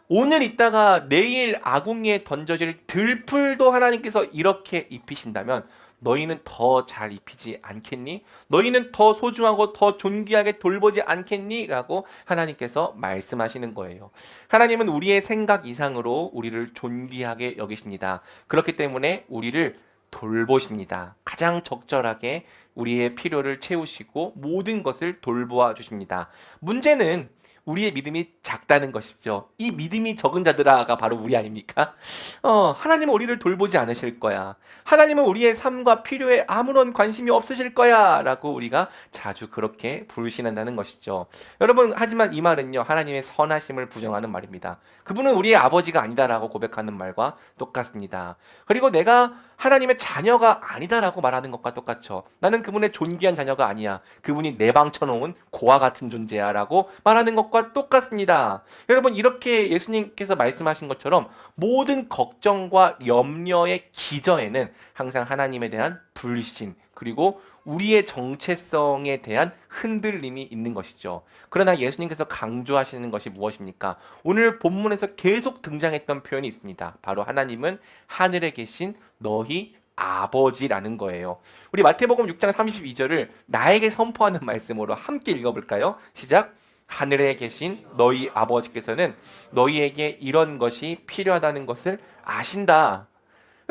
오늘 있다가 내일 아궁이에 던져질 들풀도 하나님께서 이렇게 입히신다면 너희는 더 잘 입히지 않겠니? 너희는 더 소중하고 더 존귀하게 돌보지 않겠니? 라고 하나님께서 말씀하시는 거예요. 하나님은 우리의 생각 이상으로 우리를 존귀하게 여기십니다. 그렇기 때문에 우리를 돌보십니다. 가장 적절하게 우리의 필요를 채우시고 모든 것을 돌보아 주십니다. 문제는 우리의 믿음이 작다는 것이죠. 이 믿음이 적은 자들아가 바로 우리 아닙니까? 하나님은 우리를 돌보지 않으실 거야. 하나님은 우리의 삶과 필요에 아무런 관심이 없으실 거야. 라고 우리가 자주 그렇게 불신한다는 것이죠. 여러분, 하지만 이 말은요, 하나님의 선하심을 부정하는 말입니다. 그분은 우리의 아버지가 아니다라고 고백하는 말과 똑같습니다. 그리고 내가 하나님의 자녀가 아니다라고 말하는 것과 똑같죠. 나는 그분의 존귀한 자녀가 아니야. 그분이 내 방 쳐놓은 고아 같은 존재야 라고 말하는 것과 똑같습니다. 여러분, 이렇게 예수님께서 말씀하신 것처럼 모든 걱정과 염려의 기저에는 항상 하나님에 대한 불신, 그리고 우리의 정체성에 대한 흔들림이 있는 것이죠. 그러나 예수님께서 강조하시는 것이 무엇입니까? 오늘 본문에서 계속 등장했던 표현이 있습니다. 바로 하나님은 하늘에 계신 너희 아버지라는 거예요. 우리 마태복음 6장 32절을 나에게 선포하는 말씀으로 함께 읽어볼까요? 시작. 하늘에 계신 너희 아버지께서는 너희에게 이런 것이 필요하다는 것을 아신다.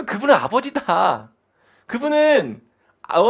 그분은 아버지다. 그분은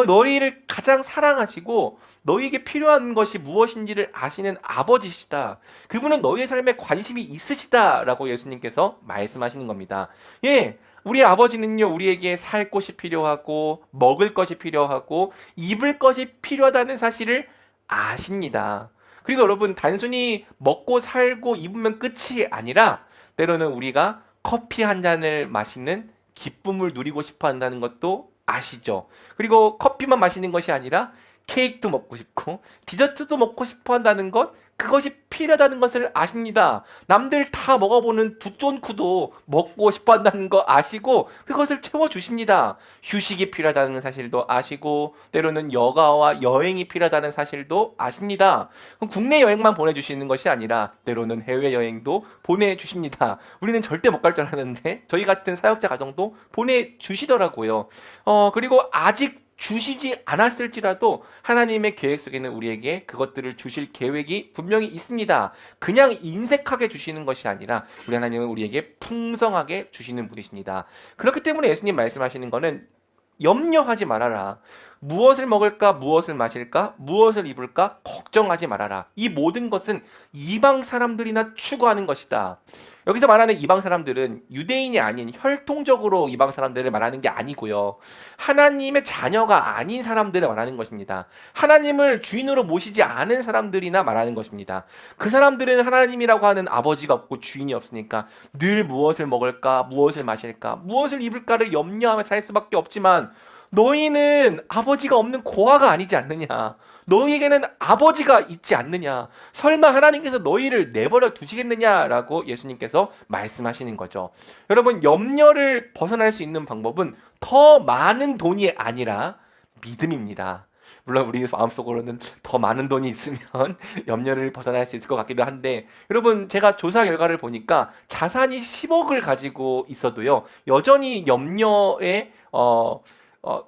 너희를 가장 사랑하시고 너희에게 필요한 것이 무엇인지를 아시는 아버지시다. 그분은 너희의 삶에 관심이 있으시다라고 예수님께서 말씀하시는 겁니다. 예, 우리 아버지는요, 우리에게 살 곳이 필요하고 먹을 것이 필요하고 입을 것이 필요하다는 사실을 아십니다. 그리고 여러분, 단순히 먹고 살고 입으면 끝이 아니라 때로는 우리가 커피 한 잔을 마시는 기쁨을 누리고 싶어 한다는 것도 아시죠? 그리고 커피만 마시는 것이 아니라 케이크도 먹고 싶고 디저트도 먹고 싶어 한다는 것, 그것이 필요하다는 것을 아십니다. 남들 다 먹어보는 두쫀쿠도 먹고 싶어 한다는 거 아시고 그것을 채워주십니다. 휴식이 필요하다는 사실도 아시고 때로는 여가와 여행이 필요하다는 사실도 아십니다. 그럼 국내 여행만 보내주시는 것이 아니라 때로는 해외여행도 보내주십니다. 우리는 절대 못 갈 줄 알았는데 저희 같은 사역자 가정도 보내주시더라고요. 그리고 아직 주시지 않았을지라도 하나님의 계획 속에는 우리에게 그것들을 주실 계획이 분명히 있습니다. 그냥 인색하게 주시는 것이 아니라 우리 하나님은 우리에게 풍성하게 주시는 분이십니다. 그렇기 때문에 예수님 말씀하시는 거는 염려하지 말아라. 무엇을 먹을까, 무엇을 마실까, 무엇을 입을까 걱정하지 말아라. 이 모든 것은 이방 사람들이나 추구하는 것이다. 여기서 말하는 이방 사람들은 유대인이 아닌 혈통적으로 이방 사람들을 말하는 게 아니고요. 하나님의 자녀가 아닌 사람들을 말하는 것입니다. 하나님을 주인으로 모시지 않은 사람들이나 말하는 것입니다. 그 사람들은 하나님이라고 하는 아버지가 없고 주인이 없으니까 늘 무엇을 먹을까, 무엇을 마실까, 무엇을 입을까를 염려하며 살 수밖에 없지만 너희는 아버지가 없는 고아가 아니지 않느냐? 너희에게는 아버지가 있지 않느냐? 설마 하나님께서 너희를 내버려 두시겠느냐라고 예수님께서 말씀하시는 거죠. 여러분, 염려를 벗어날 수 있는 방법은 더 많은 돈이 아니라 믿음입니다. 물론 우리 마음속으로는 더 많은 돈이 있으면 염려를 벗어날 수 있을 것 같기도 한데, 여러분, 제가 조사 결과를 보니까 자산이 10억을 가지고 있어도요 여전히 염려에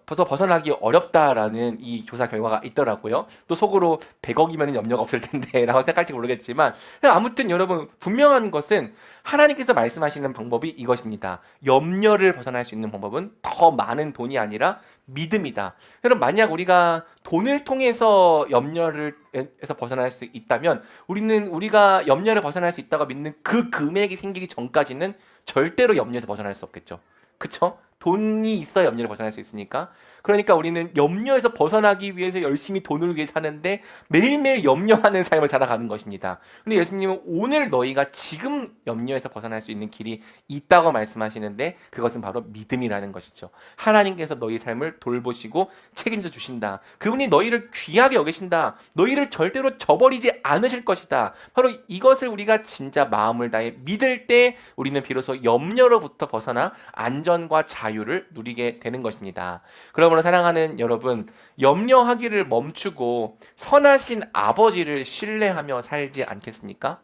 벗어나기 어렵다라는 이 조사 결과가 있더라고요. 또 속으로 100억이면 염려가 없을 텐데 라고 생각할지 모르겠지만, 아무튼 여러분, 분명한 것은 하나님께서 말씀하시는 방법이 이것입니다. 염려를 벗어날 수 있는 방법은 더 많은 돈이 아니라 믿음이다. 여러분, 만약 우리가 돈을 통해서 염려에서 벗어날 수 있다면 우리가 염려를 벗어날 수 있다고 믿는 그 금액이 생기기 전까지는 절대로 염려에서 벗어날 수 없겠죠. 그쵸? 돈이 있어야 염려를 벗어날 수 있으니까. 그러니까 우리는 염려에서 벗어나기 위해서 열심히 돈을 위해 사는데 매일매일 염려하는 삶을 살아가는 것입니다. 근데 예수님은 오늘 너희가 지금 염려에서 벗어날 수 있는 길이 있다고 말씀하시는데 그것은 바로 믿음이라는 것이죠. 하나님께서 너희 삶을 돌보시고 책임져 주신다. 그분이 너희를 귀하게 여기신다. 너희를 절대로 저버리지 않으실 것이다. 바로 이것을 우리가 진짜 마음을 다해 믿을 때 우리는 비로소 염려로부터 벗어나 안전과 자유를 누리게 되는 것입니다. 그러므로 사랑하는 여러분, 염려하기를 멈추고 선하신 아버지를 신뢰하며 살지 않겠습니까?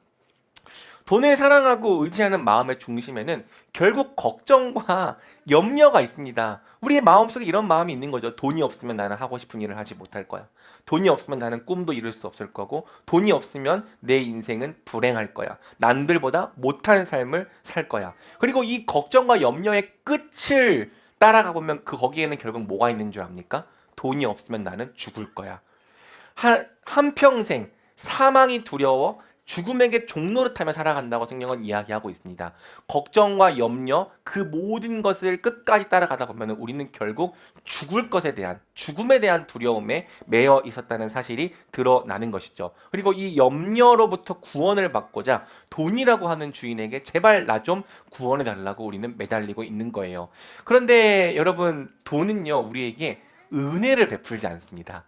돈을 사랑하고 의지하는 마음의 중심에는 결국 걱정과 염려가 있습니다. 우리의 마음속에 이런 마음이 있는 거죠. 돈이 없으면 나는 하고 싶은 일을 하지 못할 거야. 돈이 없으면 나는 꿈도 이룰 수 없을 거고, 돈이 없으면 내 인생은 불행할 거야. 남들보다 못한 삶을 살 거야. 그리고 이 걱정과 염려의 끝을 따라가 보면 거기에는 결국 뭐가 있는 줄 압니까? 돈이 없으면 나는 죽을 거야. 한평생 사망이 두려워 죽음에게 종노릇하며 살아간다고 성경은 이야기하고 있습니다. 걱정과 염려, 그 모든 것을 끝까지 따라가다 보면 우리는 결국 죽을 것에 대한, 죽음에 대한 두려움에 매여 있었다는 사실이 드러나는 것이죠. 그리고 이 염려로부터 구원을 받고자 돈이라고 하는 주인에게 제발 나 좀 구원해 달라고 우리는 매달리고 있는 거예요. 그런데 여러분, 돈은요, 우리에게 은혜를 베풀지 않습니다.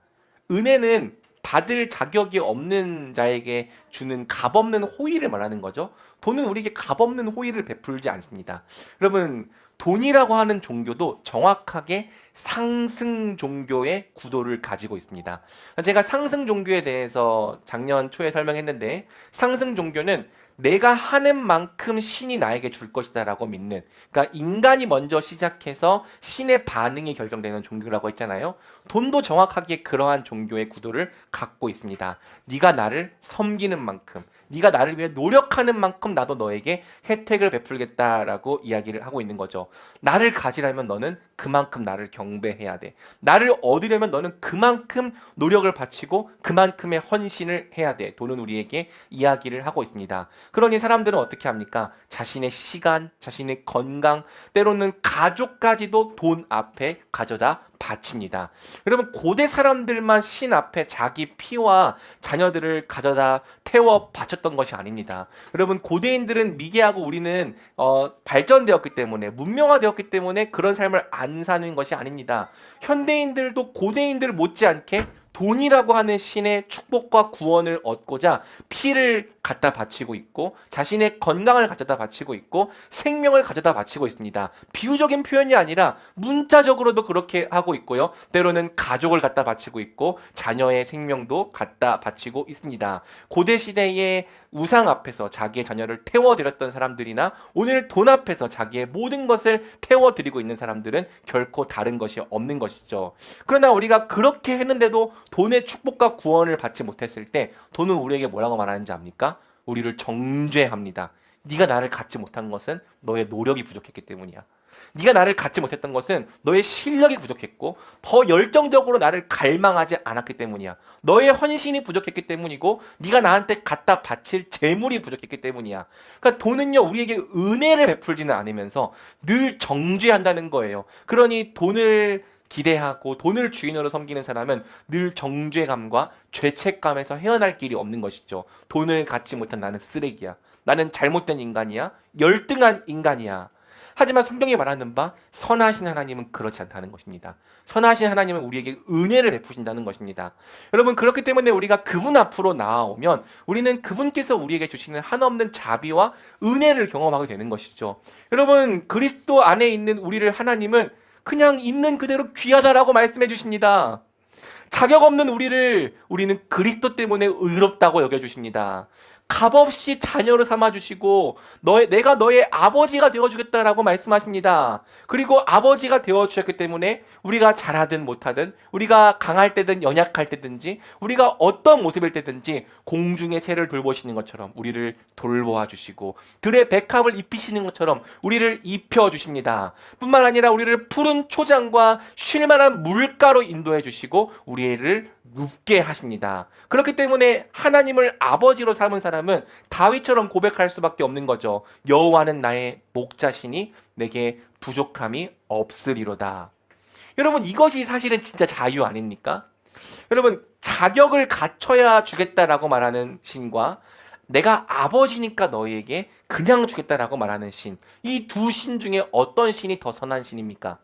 은혜는 받을 자격이 없는 자에게 주는 값없는 호의를 말하는 거죠. 돈은 우리에게 값없는 호의를 베풀지 않습니다. 여러분, 돈이라고 하는 종교도 정확하게 상승 종교의 구도를 가지고 있습니다. 제가 상승 종교에 대해서 작년 초에 설명했는데, 상승 종교는 내가 하는 만큼 신이 나에게 줄 것이다라고 믿는, 그러니까 인간이 먼저 시작해서 신의 반응이 결정되는 종교라고 했잖아요. 돈도 정확하게 그러한 종교의 구도를 갖고 있습니다. 네가 나를 섬기는 만큼, 네가 나를 위해 노력하는 만큼 나도 너에게 혜택을 베풀겠다라고 이야기를 하고 있는 거죠. 나를 가지려면 너는 그만큼 나를 경배해야 돼. 나를 얻으려면 너는 그만큼 노력을 바치고 그만큼의 헌신을 해야 돼. 돈은 우리에게 이야기를 하고 있습니다. 그러니 사람들은 어떻게 합니까? 자신의 시간, 자신의 건강, 때로는 가족까지도 돈 앞에 가져다 바칩니다. 여러분, 고대 사람들만 신 앞에 자기 피와 자녀들을 가져다 태워 바쳤던 것이 아닙니다. 여러분, 고대인들은 미개하고 우리는 발전되었기 때문에, 문명화되었기 때문에 그런 삶을 안 사는 것이 아닙니다. 현대인들도 고대인들 못지않게 돈이라고 하는 신의 축복과 구원을 얻고자 피를 갖다 바치고 있고, 자신의 건강을 가져다 바치고 있고, 생명을 가져다 바치고 있습니다. 비유적인 표현이 아니라 문자적으로도 그렇게 하고 있고요. 때로는 가족을 갖다 바치고 있고, 자녀의 생명도 갖다 바치고 있습니다. 고대 시대의 우상 앞에서 자기의 자녀를 태워드렸던 사람들이나 오늘 돈 앞에서 자기의 모든 것을 태워드리고 있는 사람들은 결코 다른 것이 없는 것이죠. 그러나 우리가 그렇게 했는데도 돈의 축복과 구원을 받지 못했을 때 돈은 우리에게 뭐라고 말하는지 압니까? 우리를 정죄합니다. 네가 나를 갖지 못한 것은 너의 노력이 부족했기 때문이야. 네가 나를 갖지 못했던 것은 너의 실력이 부족했고 더 열정적으로 나를 갈망하지 않았기 때문이야. 너의 헌신이 부족했기 때문이고 네가 나한테 갖다 바칠 재물이 부족했기 때문이야. 그러니까 돈은요, 우리에게 은혜를 베풀지는 않으면서 늘 정죄한다는 거예요. 그러니 돈을 기대하고 돈을 주인으로 섬기는 사람은 늘 정죄감과 죄책감에서 헤어날 길이 없는 것이죠. 돈을 갖지 못한 나는 쓰레기야. 나는 잘못된 인간이야. 열등한 인간이야. 하지만 성경이 말하는 바 선하신 하나님은 그렇지 않다는 것입니다. 선하신 하나님은 우리에게 은혜를 베푸신다는 것입니다. 여러분, 그렇기 때문에 우리가 그분 앞으로 나아오면 우리는 그분께서 우리에게 주시는 한없는 자비와 은혜를 경험하게 되는 것이죠. 여러분, 그리스도 안에 있는 우리를 하나님은 그냥 있는 그대로 귀하다라고 말씀해 주십니다. 자격 없는 우리는 그리스도 때문에 의롭다고 여겨주십니다. 값없이 자녀로 삼아주시고 내가 너의 아버지가 되어주겠다라고 말씀하십니다. 그리고 아버지가 되어주셨기 때문에 우리가 잘하든 못하든, 우리가 강할 때든 연약할 때든지, 우리가 어떤 모습일 때든지 공중의 새를 돌보시는 것처럼 우리를 돌보아 주시고, 들의 백합을 입히시는 것처럼 우리를 입혀주십니다. 뿐만 아니라 우리를 푸른 초장과 쉴만한 물가로 인도해 주시고 우리를 눕게 하십니다. 그렇기 때문에 하나님을 아버지로 삼은 사람은 다윗처럼 고백할 수밖에 없는 거죠. 여호와는 나의 목자시니 내게 부족함이 없으리로다. 여러분, 이것이 사실은 진짜 자유 아닙니까? 여러분, 자격을 갖춰야 주겠다라고 말하는 신과 내가 아버지니까 너희에게 그냥 주겠다라고 말하는 신, 이 두 신 중에 어떤 신이 더 선한 신입니까?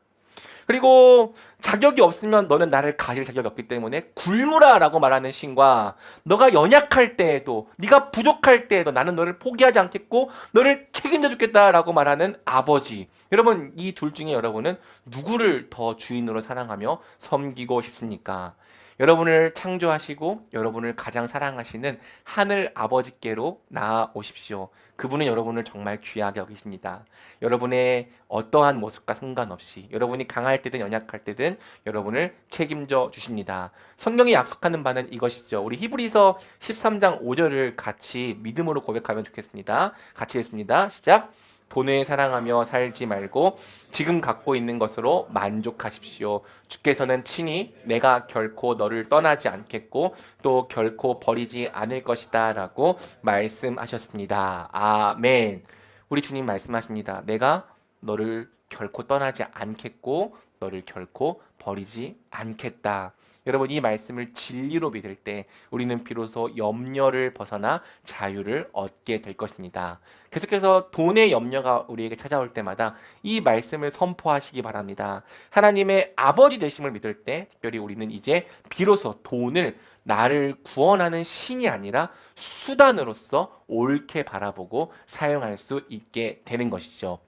그리고 자격이 없으면 너는 나를 가질 자격이 없기 때문에 굶으라라고 말하는 신과 너가 연약할 때에도, 네가 부족할 때에도 나는 너를 포기하지 않겠고 너를 책임져 주겠다라고 말하는 아버지. 여러분, 이 둘 중에 여러분은 누구를 더 주인으로 사랑하며 섬기고 싶습니까? 여러분을 창조하시고 여러분을 가장 사랑하시는 하늘 아버지께로 나아오십시오. 그분은 여러분을 정말 귀하게 여기십니다. 여러분의 어떠한 모습과 상관없이, 여러분이 강할 때든 연약할 때든 여러분을 책임져 주십니다. 성경이 약속하는 바는 이것이죠. 우리 히브리서 13장 5절을 같이 믿음으로 고백하면 좋겠습니다. 같이 읽습니다. 시작. 돈을 사랑하며 살지 말고 지금 갖고 있는 것으로 만족하십시오. 주께서는 친히 내가 결코 너를 떠나지 않겠고 또 결코 버리지 않을 것이다 라고 말씀하셨습니다. 아멘. 우리 주님 말씀하십니다. 내가 너를 결코 떠나지 않겠고 너를 결코 버리지 않겠다. 여러분, 이 말씀을 진리로 믿을 때 우리는 비로소 염려를 벗어나 자유를 얻게 될 것입니다. 계속해서 돈의 염려가 우리에게 찾아올 때마다 이 말씀을 선포하시기 바랍니다. 하나님의 아버지 되심을 믿을 때 특별히 우리는 이제 비로소 돈을 나를 구원하는 신이 아니라 수단으로서 옳게 바라보고 사용할 수 있게 되는 것이죠.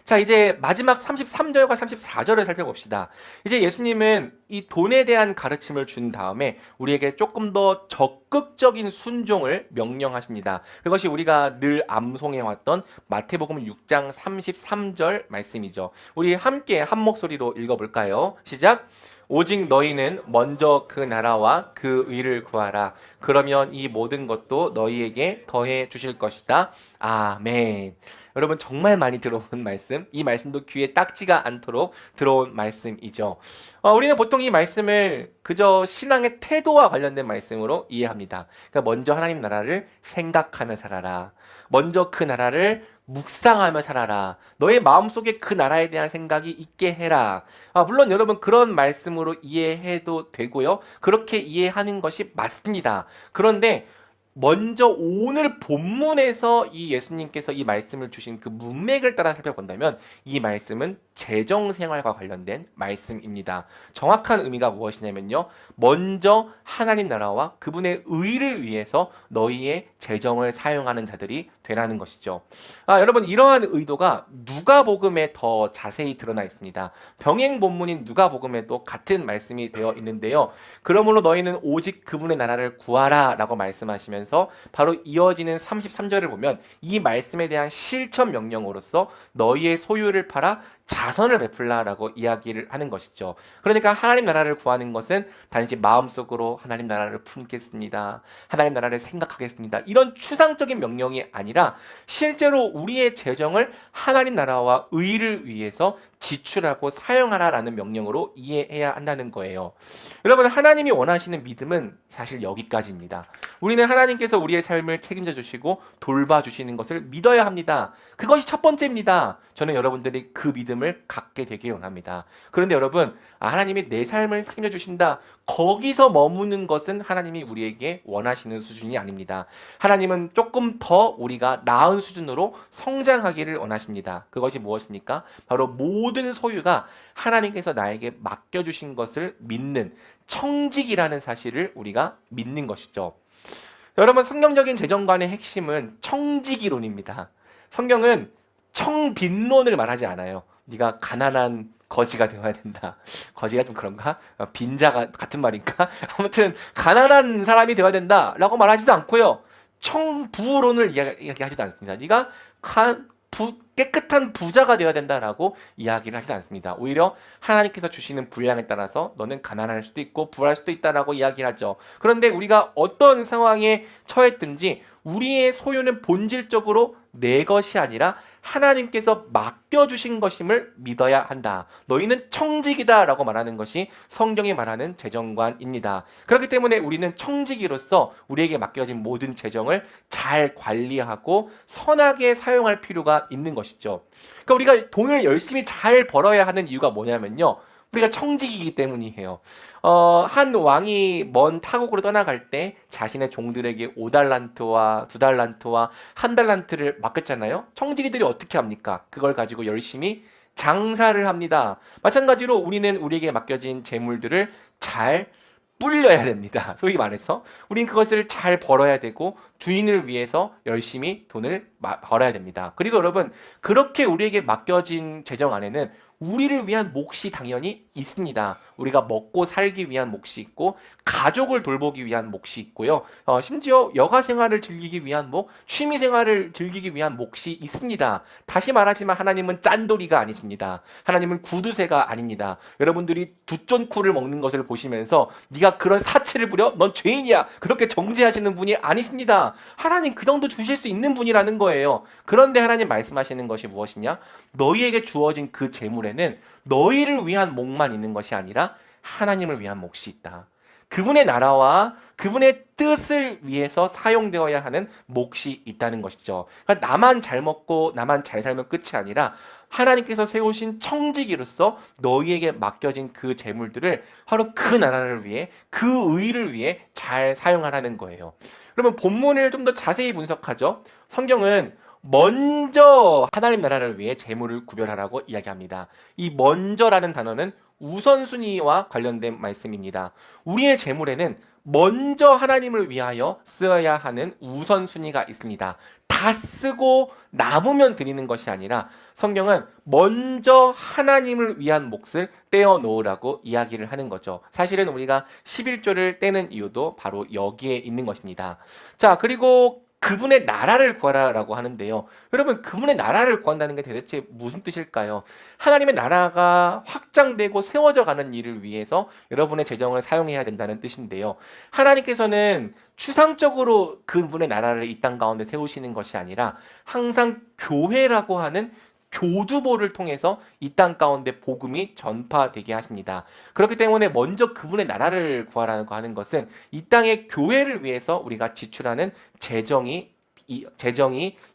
자, 이제 마지막 33절과 34절을 살펴봅시다. 이제 예수님은 이 돈에 대한 가르침을 준 다음에 우리에게 조금 더 적극적인 순종을 명령하십니다. 그것이 우리가 늘 암송해왔던 마태복음 6장 33절 말씀이죠. 우리 함께 한 목소리로 읽어볼까요? 시작! 오직 너희는 먼저 그 나라와 그 의를 구하라. 그러면 이 모든 것도 너희에게 더해 주실 것이다. 아멘. 여러분, 정말 많이 들어온 말씀, 이 말씀도 귀에 딱지가 않도록 들어온 말씀이죠. 우리는 보통 이 말씀을 그저 신앙의 태도와 관련된 말씀으로 이해합니다. 그러니까 먼저 하나님 나라를 생각하며 살아라. 먼저 그 나라를 묵상하며 살아라. 너의 마음속에 그 나라에 대한 생각이 있게 해라. 물론 여러분, 그런 말씀으로 이해해도 되고요. 그렇게 이해하는 것이 맞습니다. 그런데 먼저 오늘 본문에서 이 예수님께서 이 말씀을 주신 그 문맥을 따라 살펴본다면 이 말씀은 재정생활과 관련된 말씀입니다. 정확한 의미가 무엇이냐면요. 먼저 하나님 나라와 그분의 의를 위해서 너희의 재정을 사용하는 자들이 되라는 것이죠. 여러분, 이러한 의도가 누가복음에 더 자세히 드러나 있습니다. 병행 본문인 누가복음에도 같은 말씀이 되어 있는데요. 그러므로 너희는 오직 그분의 나라를 구하라 라고 말씀하시면서 바로 이어지는 33절을 보면 이 말씀에 대한 실천 명령으로서 너희의 소유를 팔아 자선을 베풀라라고 이야기를 하는 것이죠. 그러니까 하나님 나라를 구하는 것은 단지 마음속으로 하나님 나라를 품겠습니다. 하나님 나라를 생각하겠습니다. 이런 추상적인 명령이 아니라 실제로 우리의 재정을 하나님 나라와 의를 위해서 지출하고 사용하라라는 명령으로 이해해야 한다는 거예요. 여러분, 하나님이 원하시는 믿음은 사실 여기까지입니다. 우리는 하나님께서 우리의 삶을 책임져 주시고 돌봐 주시는 것을 믿어야 합니다. 그것이 첫 번째입니다. 저는 여러분들이 그 믿음을 갖게 되길 원합니다. 그런데 여러분, 하나님이 내 삶을 책임져 주신다. 거기서 머무는 것은 하나님이 우리에게 원하시는 수준이 아닙니다. 하나님은 조금 더 우리가 나은 수준으로 성장하기를 원하십니다. 그것이 무엇입니까? 바로 모든 소유가 하나님께서 나에게 맡겨주신 것을 믿는 청직이라는 사실을 우리가 믿는 것이죠. 여러분, 성경적인 재정관의 핵심은 청지기론입니다. 성경은 청빈론을 말하지 않아요. 네가 가난한 거지가 되어야 된다. 거지가 좀 그런가? 빈자가 같은 말인가? 아무튼 가난한 사람이 되어야 된다라고 말하지도 않고요. 청부론을 이야기하지도 않습니다. 네가 깨끗한 부자가 되어야 된다라고 이야기를 하지도 않습니다. 오히려 하나님께서 주시는 분량에 따라서 너는 가난할 수도 있고 부할 수도 있다라고 이야기를 하죠. 그런데 우리가 어떤 상황에 처했든지 우리의 소유는 본질적으로 내 것이 아니라 하나님께서 맡겨주신 것임을 믿어야 한다. 너희는 청직이다라고 말하는 것이 성경이 말하는 재정관입니다. 그렇기 때문에 우리는 청지기로서 우리에게 맡겨진 모든 재정을 잘 관리하고 선하게 사용할 필요가 있는 것이죠. 그러니까 우리가 돈을 열심히 잘 벌어야 하는 이유가 뭐냐면요. 우리가 청직이기 때문이에요. 한 왕이 먼 타국으로 떠나갈 때 자신의 종들에게 5달란트와 2달란트와 1달란트를 맡겼잖아요. 청지기들이 어떻게 합니까? 그걸 가지고 열심히 장사를 합니다. 마찬가지로 우리는 우리에게 맡겨진 재물들을 잘 불려야 됩니다. 소위 말해서 우린 그것을 잘 벌어야 되고 주인을 위해서 열심히 돈을 벌어야 됩니다. 그리고 여러분, 그렇게 우리에게 맡겨진 재정 안에는 우리를 위한 몫이 당연히 있습니다. 우리가 먹고 살기 위한 몫이 있고 가족을 돌보기 위한 몫이 있고요. 심지어 여가 생활을 즐기기 위한 몫, 취미 생활을 즐기기 위한 몫이 있습니다. 다시 말하지만 하나님은 짠돌이가 아니십니다. 하나님은 구두쇠가 아닙니다. 여러분들이 두쫀쿠를 먹는 것을 보시면서 네가 그런 사치를 부려? 넌 죄인이야. 그렇게 정죄하시는 분이 아니십니다. 하나님 그 정도 주실 수 있는 분이라는 거예요. 그런데 하나님 말씀하시는 것이 무엇이냐? 너희에게 주어진 그 재물에는 너희를 위한 몫만 있는 것이 아니라 하나님을 위한 몫이 있다. 그분의 나라와 그분의 뜻을 위해서 사용되어야 하는 몫이 있다는 것이죠. 그러니까 나만 잘 먹고 나만 잘 살면 끝이 아니라 하나님께서 세우신 청지기로서 너희에게 맡겨진 그 재물들을 바로 그 나라를 위해 그 의를 위해 잘 사용하라는 거예요. 그러면 본문을 좀 더 자세히 분석하죠. 성경은 먼저 하나님 나라를 위해 재물을 구별하라고 이야기합니다. 이 먼저라는 단어는 우선순위와 관련된 말씀입니다. 우리의 재물에는 먼저 하나님을 위하여 쓰여야 하는 우선순위가 있습니다. 다 쓰고 남으면 드리는 것이 아니라 성경은 먼저 하나님을 위한 몫을 떼어 놓으라고 이야기를 하는 거죠. 사실은 우리가 11조를 떼는 이유도 바로 여기에 있는 것입니다. 자, 그리고 그분의 나라를 구하라라고 하는데요. 여러분, 그분의 나라를 구한다는 게 대체 무슨 뜻일까요? 하나님의 나라가 확장되고 세워져 가는 일을 위해서 여러분의 재정을 사용해야 된다는 뜻인데요. 하나님께서는 추상적으로 그분의 나라를 이 땅 가운데 세우시는 것이 아니라 항상 교회라고 하는 교두보를 통해서 이 땅 가운데 복음이 전파되게 하십니다. 그렇기 때문에 먼저 그분의 나라를 구하라고 하는 것은 이 땅의 교회를 위해서 우리가 지출하는 재정이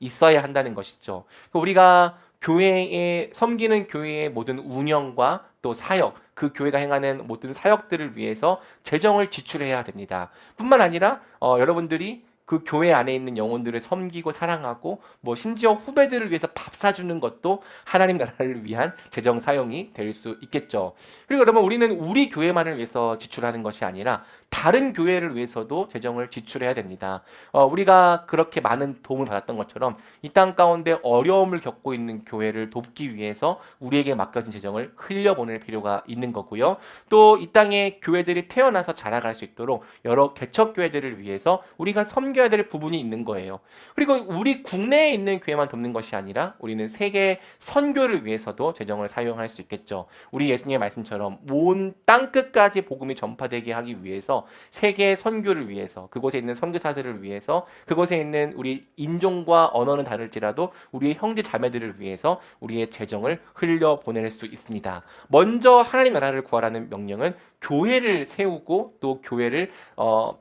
있어야 한다는 것이죠. 우리가 교회에 섬기는 교회의 모든 운영과 또 사역, 그 교회가 행하는 모든 사역들을 위해서 재정을 지출해야 됩니다. 뿐만 아니라 여러분들이 그 교회 안에 있는 영혼들을 섬기고 사랑하고 뭐 심지어 후배들을 위해서 밥 사주는 것도 하나님 나라를 위한 재정 사용이 될 수 있겠죠. 그리고 여러분, 우리는 우리 교회만을 위해서 지출하는 것이 아니라 다른 교회를 위해서도 재정을 지출해야 됩니다. 우리가 그렇게 많은 도움을 받았던 것처럼 이 땅 가운데 어려움을 겪고 있는 교회를 돕기 위해서 우리에게 맡겨진 재정을 흘려보낼 필요가 있는 거고요. 또 이 땅에 교회들이 태어나서 자라갈 수 있도록 여러 개척 교회들을 위해서 우리가 섬겨야 될 부분이 있는 거예요. 그리고 우리 국내에 있는 교회만 돕는 것이 아니라 우리는 세계 선교를 위해서도 재정을 사용할 수 있겠죠. 우리 예수님의 말씀처럼 온 땅 끝까지 복음이 전파되게 하기 위해서 세계 선교를 위해서, 그곳에 있는 선교사들을 위해서, 그곳에 있는 우리 인종과 언어는 다를지라도 우리의 형제 자매들을 위해서 우리의 재정을 흘려 보낼 수 있습니다. 먼저 하나님 나라를 구하라는 명령은 교회를 세우고 또 교회를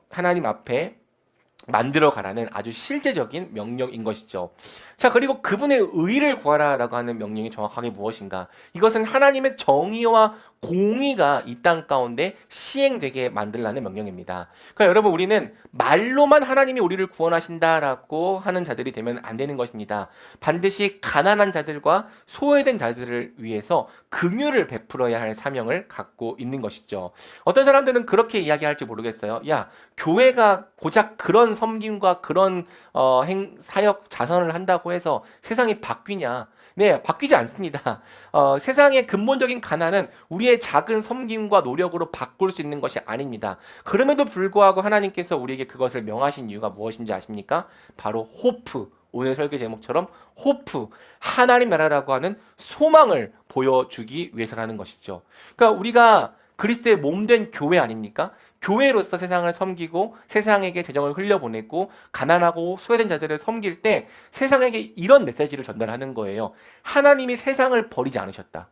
하나님 앞에 만들어 가라는 아주 실제적인 명령인 것이죠. 자, 그리고 그분의 의를 구하라라고 하는 명령이 정확하게 무엇인가? 이것은 하나님의 정의와 공의가 이 땅 가운데 시행되게 만들라는 명령입니다. 그러니까 여러분, 우리는 말로만 하나님이 우리를 구원하신다라고 하는 자들이 되면 안 되는 것입니다. 반드시 가난한 자들과 소외된 자들을 위해서 긍휼을 베풀어야 할 사명을 갖고 있는 것이죠. 어떤 사람들은 그렇게 이야기할지 모르겠어요. 야, 교회가 고작 그런 섬김과 그런 사역 자선을 한다고 해서 세상이 바뀌냐? 네, 바뀌지 않습니다. 세상의 근본적인 가난은 우리의 작은 섬김과 노력으로 바꿀 수 있는 것이 아닙니다. 그럼에도 불구하고 하나님께서 우리에게 그것을 명하신 이유가 무엇인지 아십니까? 바로 호프. 오늘 설교 제목처럼 호프, 하나님 나라라고 하는 소망을 보여주기 위해서라는 것이죠. 그러니까 우리가 그리스도의 몸된 교회 아닙니까? 교회로서 세상을 섬기고 세상에게 재정을 흘려보내고 가난하고 소외된 자들을 섬길 때 세상에게 이런 메시지를 전달하는 거예요. 하나님이 세상을 버리지 않으셨다.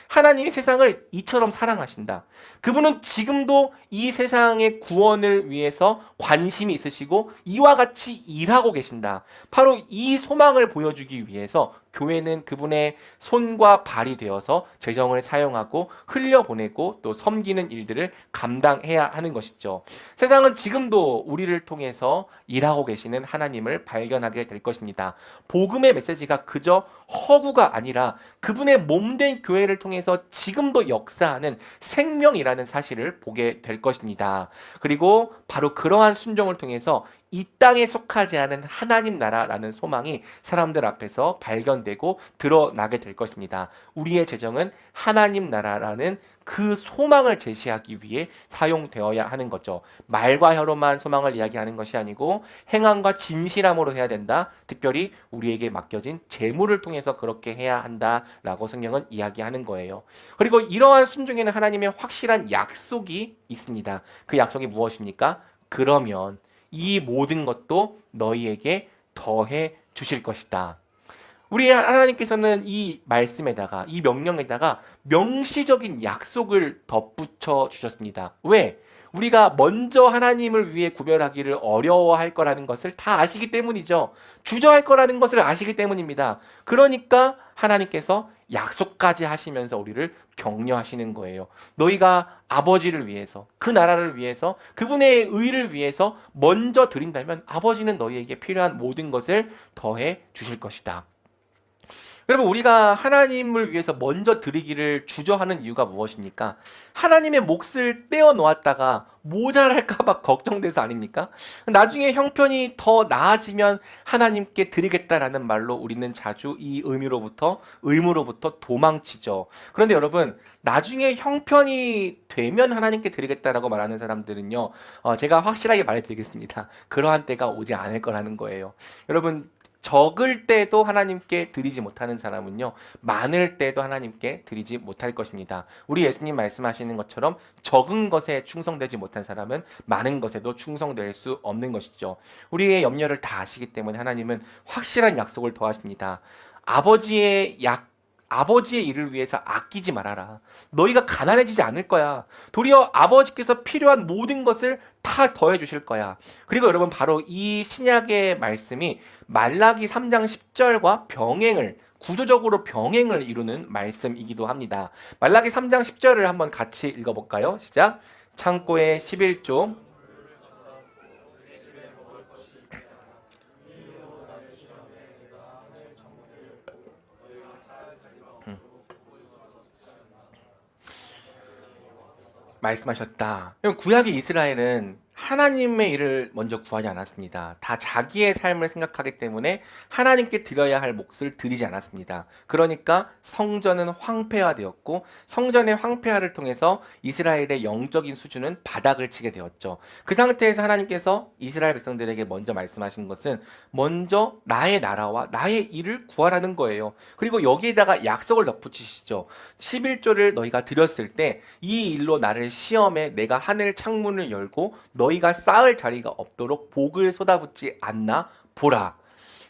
하나님이 세상을 이처럼 사랑하신다. 그분은 지금도 이 세상의 구원을 위해서 관심이 있으시고 이와 같이 일하고 계신다. 바로 이 소망을 보여주기 위해서 교회는 그분의 손과 발이 되어서 재정을 사용하고 흘려보내고 또 섬기는 일들을 감당해야 하는 것이죠. 세상은 지금도 우리를 통해서 일하고 계시는 하나님을 발견하게 될 것입니다. 복음의 메시지가 그저 허구가 아니라 그분의 몸된 교회를 통해서 지금도 역사하는 생명이라는 사실을 보게 될 것입니다. 그리고 바로 그러한 순종을 통해서 이 땅에 속하지 않은 하나님 나라라는 소망이 사람들 앞에서 발견되고 드러나게 될 것입니다. 우리의 재정은 하나님 나라라는 그 소망을 제시하기 위해 사용되어야 하는 거죠. 말과 혀로만 소망을 이야기하는 것이 아니고 행함과 진실함으로 해야 된다. 특별히 우리에게 맡겨진 재물을 통해서 그렇게 해야 한다라고 성경은 이야기하는 거예요. 그리고 이러한 순종에는 하나님의 확실한 약속이 있습니다. 그 약속이 무엇입니까? 그러면 이 모든 것도 너희에게 더해 주실 것이다. 우리 하나님께서는 이 말씀에다가 이 명령에다가 명시적인 약속을 덧붙여 주셨습니다. 왜? 우리가 먼저 하나님을 위해 구별하기를 어려워할 거라는 것을 다 아시기 때문이죠. 주저할 거라는 것을 아시기 때문입니다. 그러니까 하나님께서 약속까지 하시면서 우리를 격려하시는 거예요. 너희가 아버지를 위해서, 그 나라를 위해서, 그분의 의를 위해서 먼저 드린다면 아버지는 너희에게 필요한 모든 것을 더해 주실 것이다. 여러분, 우리가 하나님을 위해서 먼저 드리기를 주저하는 이유가 무엇입니까? 하나님의 몫을 떼어 놓았다가 모자랄까봐 걱정돼서 아닙니까? 나중에 형편이 더 나아지면 하나님께 드리겠다라는 말로 우리는 자주 이 의무로부터 도망치죠. 그런데 여러분, 나중에 형편이 되면 하나님께 드리겠다라고 말하는 사람들은요, 제가 확실하게 말해드리겠습니다. 그러한 때가 오지 않을 거라는 거예요. 여러분, 적을 때도 하나님께 드리지 못하는 사람은요, 많을 때도 하나님께 드리지 못할 것입니다. 우리 예수님 말씀하시는 것처럼 적은 것에 충성되지 못한 사람은 많은 것에도 충성될 수 없는 것이죠. 우리의 염려를 다 아시기 때문에 하나님은 확실한 약속을 더하십니다. 아버지의 일을 위해서 아끼지 말아라. 너희가 가난해지지 않을 거야. 도리어 아버지께서 필요한 모든 것을 다 더해 주실 거야. 그리고 여러분, 바로 이 신약의 말씀이 말라기 3장 10절과 구조적으로 병행을 이루는 말씀이기도 합니다. 말라기 3장 10절을 한번 같이 읽어볼까요? 시작. 창고에 11조 말씀하셨다. 구약의 이스라엘은 하나님의 일을 먼저 구하지 않았습니다. 다 자기의 삶을 생각하기 때문에 하나님께 드려야 할 몫을 드리지 않았습니다. 그러니까 성전은 황폐화되었고, 성전의 황폐화를 통해서 이스라엘의 영적인 수준은 바닥을 치게 되었죠. 그 상태에서 하나님께서 이스라엘 백성들에게 먼저 말씀하신 것은 먼저 나의 나라와 나의 일을 구하라는 거예요. 그리고 여기에다가 약속을 덧붙이시죠. 11조를 너희가 드렸을 때 이 일로 나를 시험해 내가 하늘 창문을 열고 너희가 쌓을 자리가 없도록 복을 쏟아붓지 않나 보라.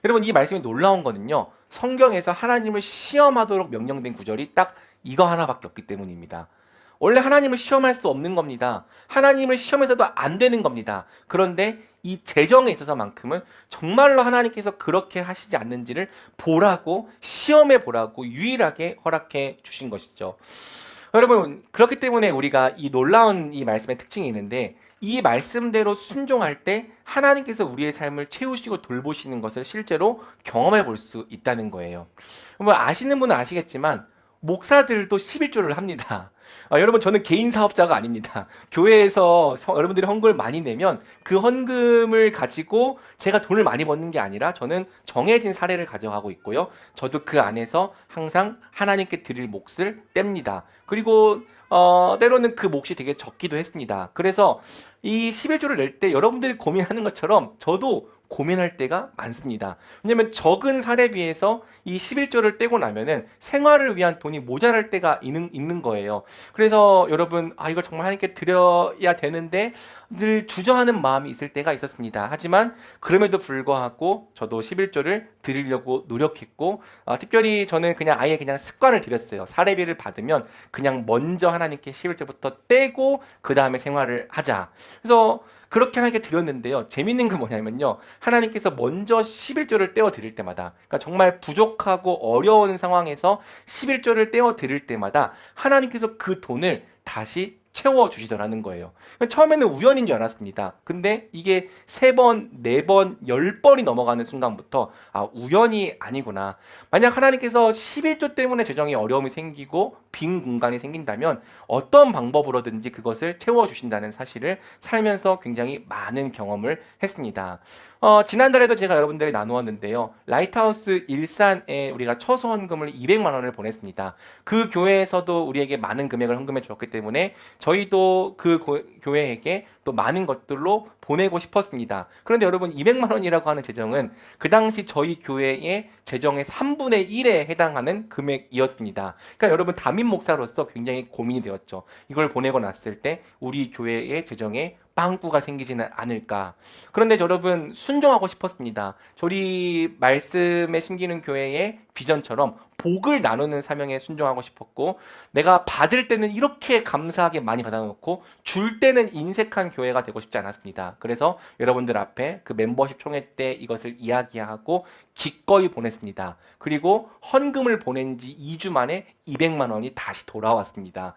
여러분, 이 말씀이 놀라운 거는요, 성경에서 하나님을 시험하도록 명령된 구절이 딱 이거 하나밖에 없기 때문입니다. 원래 하나님을 시험할 수 없는 겁니다. 하나님을 시험해서도 안 되는 겁니다. 그런데 이 재정에 있어서만큼은 정말로 하나님께서 그렇게 하시지 않는지를 보라고, 시험해 보라고 유일하게 허락해 주신 것이죠. 여러분, 그렇기 때문에 우리가 이 놀라운 이 말씀의 특징이 있는데, 이 말씀대로 순종할 때 하나님께서 우리의 삶을 채우시고 돌보시는 것을 실제로 경험해 볼 수 있다는 거예요. 뭐 아시는 분은 아시겠지만 목사들도 11조를 합니다. 여러분, 저는 개인 사업자가 아닙니다. 교회에서 여러분들이 헌금을 많이 내면 그 헌금을 가지고 제가 돈을 많이 버는 게 아니라 저는 정해진 사례를 가져가고 있고요. 저도 그 안에서 항상 하나님께 드릴 몫을 뗍니다. 그리고 때로는 그 몫이 되게 적기도 했습니다. 그래서 이 11조를 낼 때 여러분들이 고민하는 것처럼 저도 고민할 때가 많습니다. 왜냐하면 적은 사례에 비해서 이 11조를 떼고 나면은 생활을 위한 돈이 모자랄 때가 있는 거예요. 그래서 여러분, 이걸 정말 하나님께 드려야 되는데 늘 주저하는 마음이 있을 때가 있었습니다. 하지만 그럼에도 불구하고 저도 11조를 드리려고 노력했고, 특별히 저는 아예 그냥 습관을 들였어요. 사례비를 받으면 그냥 먼저 하나님께 11조부터 떼고 그 다음에 생활을 하자. 그래서 그렇게 하나님께 드렸는데요. 재밌는 건 뭐냐면요, 하나님께서 먼저 11조를 떼어 드릴 때마다, 그러니까 정말 부족하고 어려운 상황에서 11조를 떼어 드릴 때마다 하나님께서 그 돈을 다시 채워주시더라는 거예요. 처음에는 우연인 줄 알았습니다. 근데 이게 3번, 4번, 10번이 넘어가는 순간부터 우연이 아니구나. 만약 하나님께서 11조 때문에 재정에 어려움이 생기고 빈 공간이 생긴다면 어떤 방법으로든지 그것을 채워주신다는 사실을 살면서 굉장히 많은 경험을 했습니다. 지난달에도 제가 여러분들이 나누었는데요. 라이트하우스 일산에 우리가 처소 헌금을 200만 원을 보냈습니다. 그 교회에서도 우리에게 많은 금액을 헌금해 주었기 때문에 저희도 그 교회에게 또 많은 것들로 보내고 싶었습니다. 그런데 여러분 200만 원이라고 하는 재정은 그 당시 저희 교회의 재정의 3분의 1에 해당하는 금액이었습니다. 그러니까 여러분 담임 목사로서 굉장히 고민이 되었죠. 이걸 보내고 났을 때 우리 교회의 재정에 빵꾸가 생기지는 않을까. 그런데 여러분 순종하고 싶었습니다. 저희 말씀에 심기는 교회의 비전처럼 복을 나누는 사명에 순종하고 싶었고, 내가 받을 때는 이렇게 감사하게 많이 받아놓고 줄 때는 인색한 교회가 되고 싶지 않았습니다. 그래서 여러분들 앞에 그 멤버십 총회 때 이것을 이야기하고 기꺼이 보냈습니다. 그리고 헌금을 보낸 지 2주 만에 200만 원이 다시 돌아왔습니다.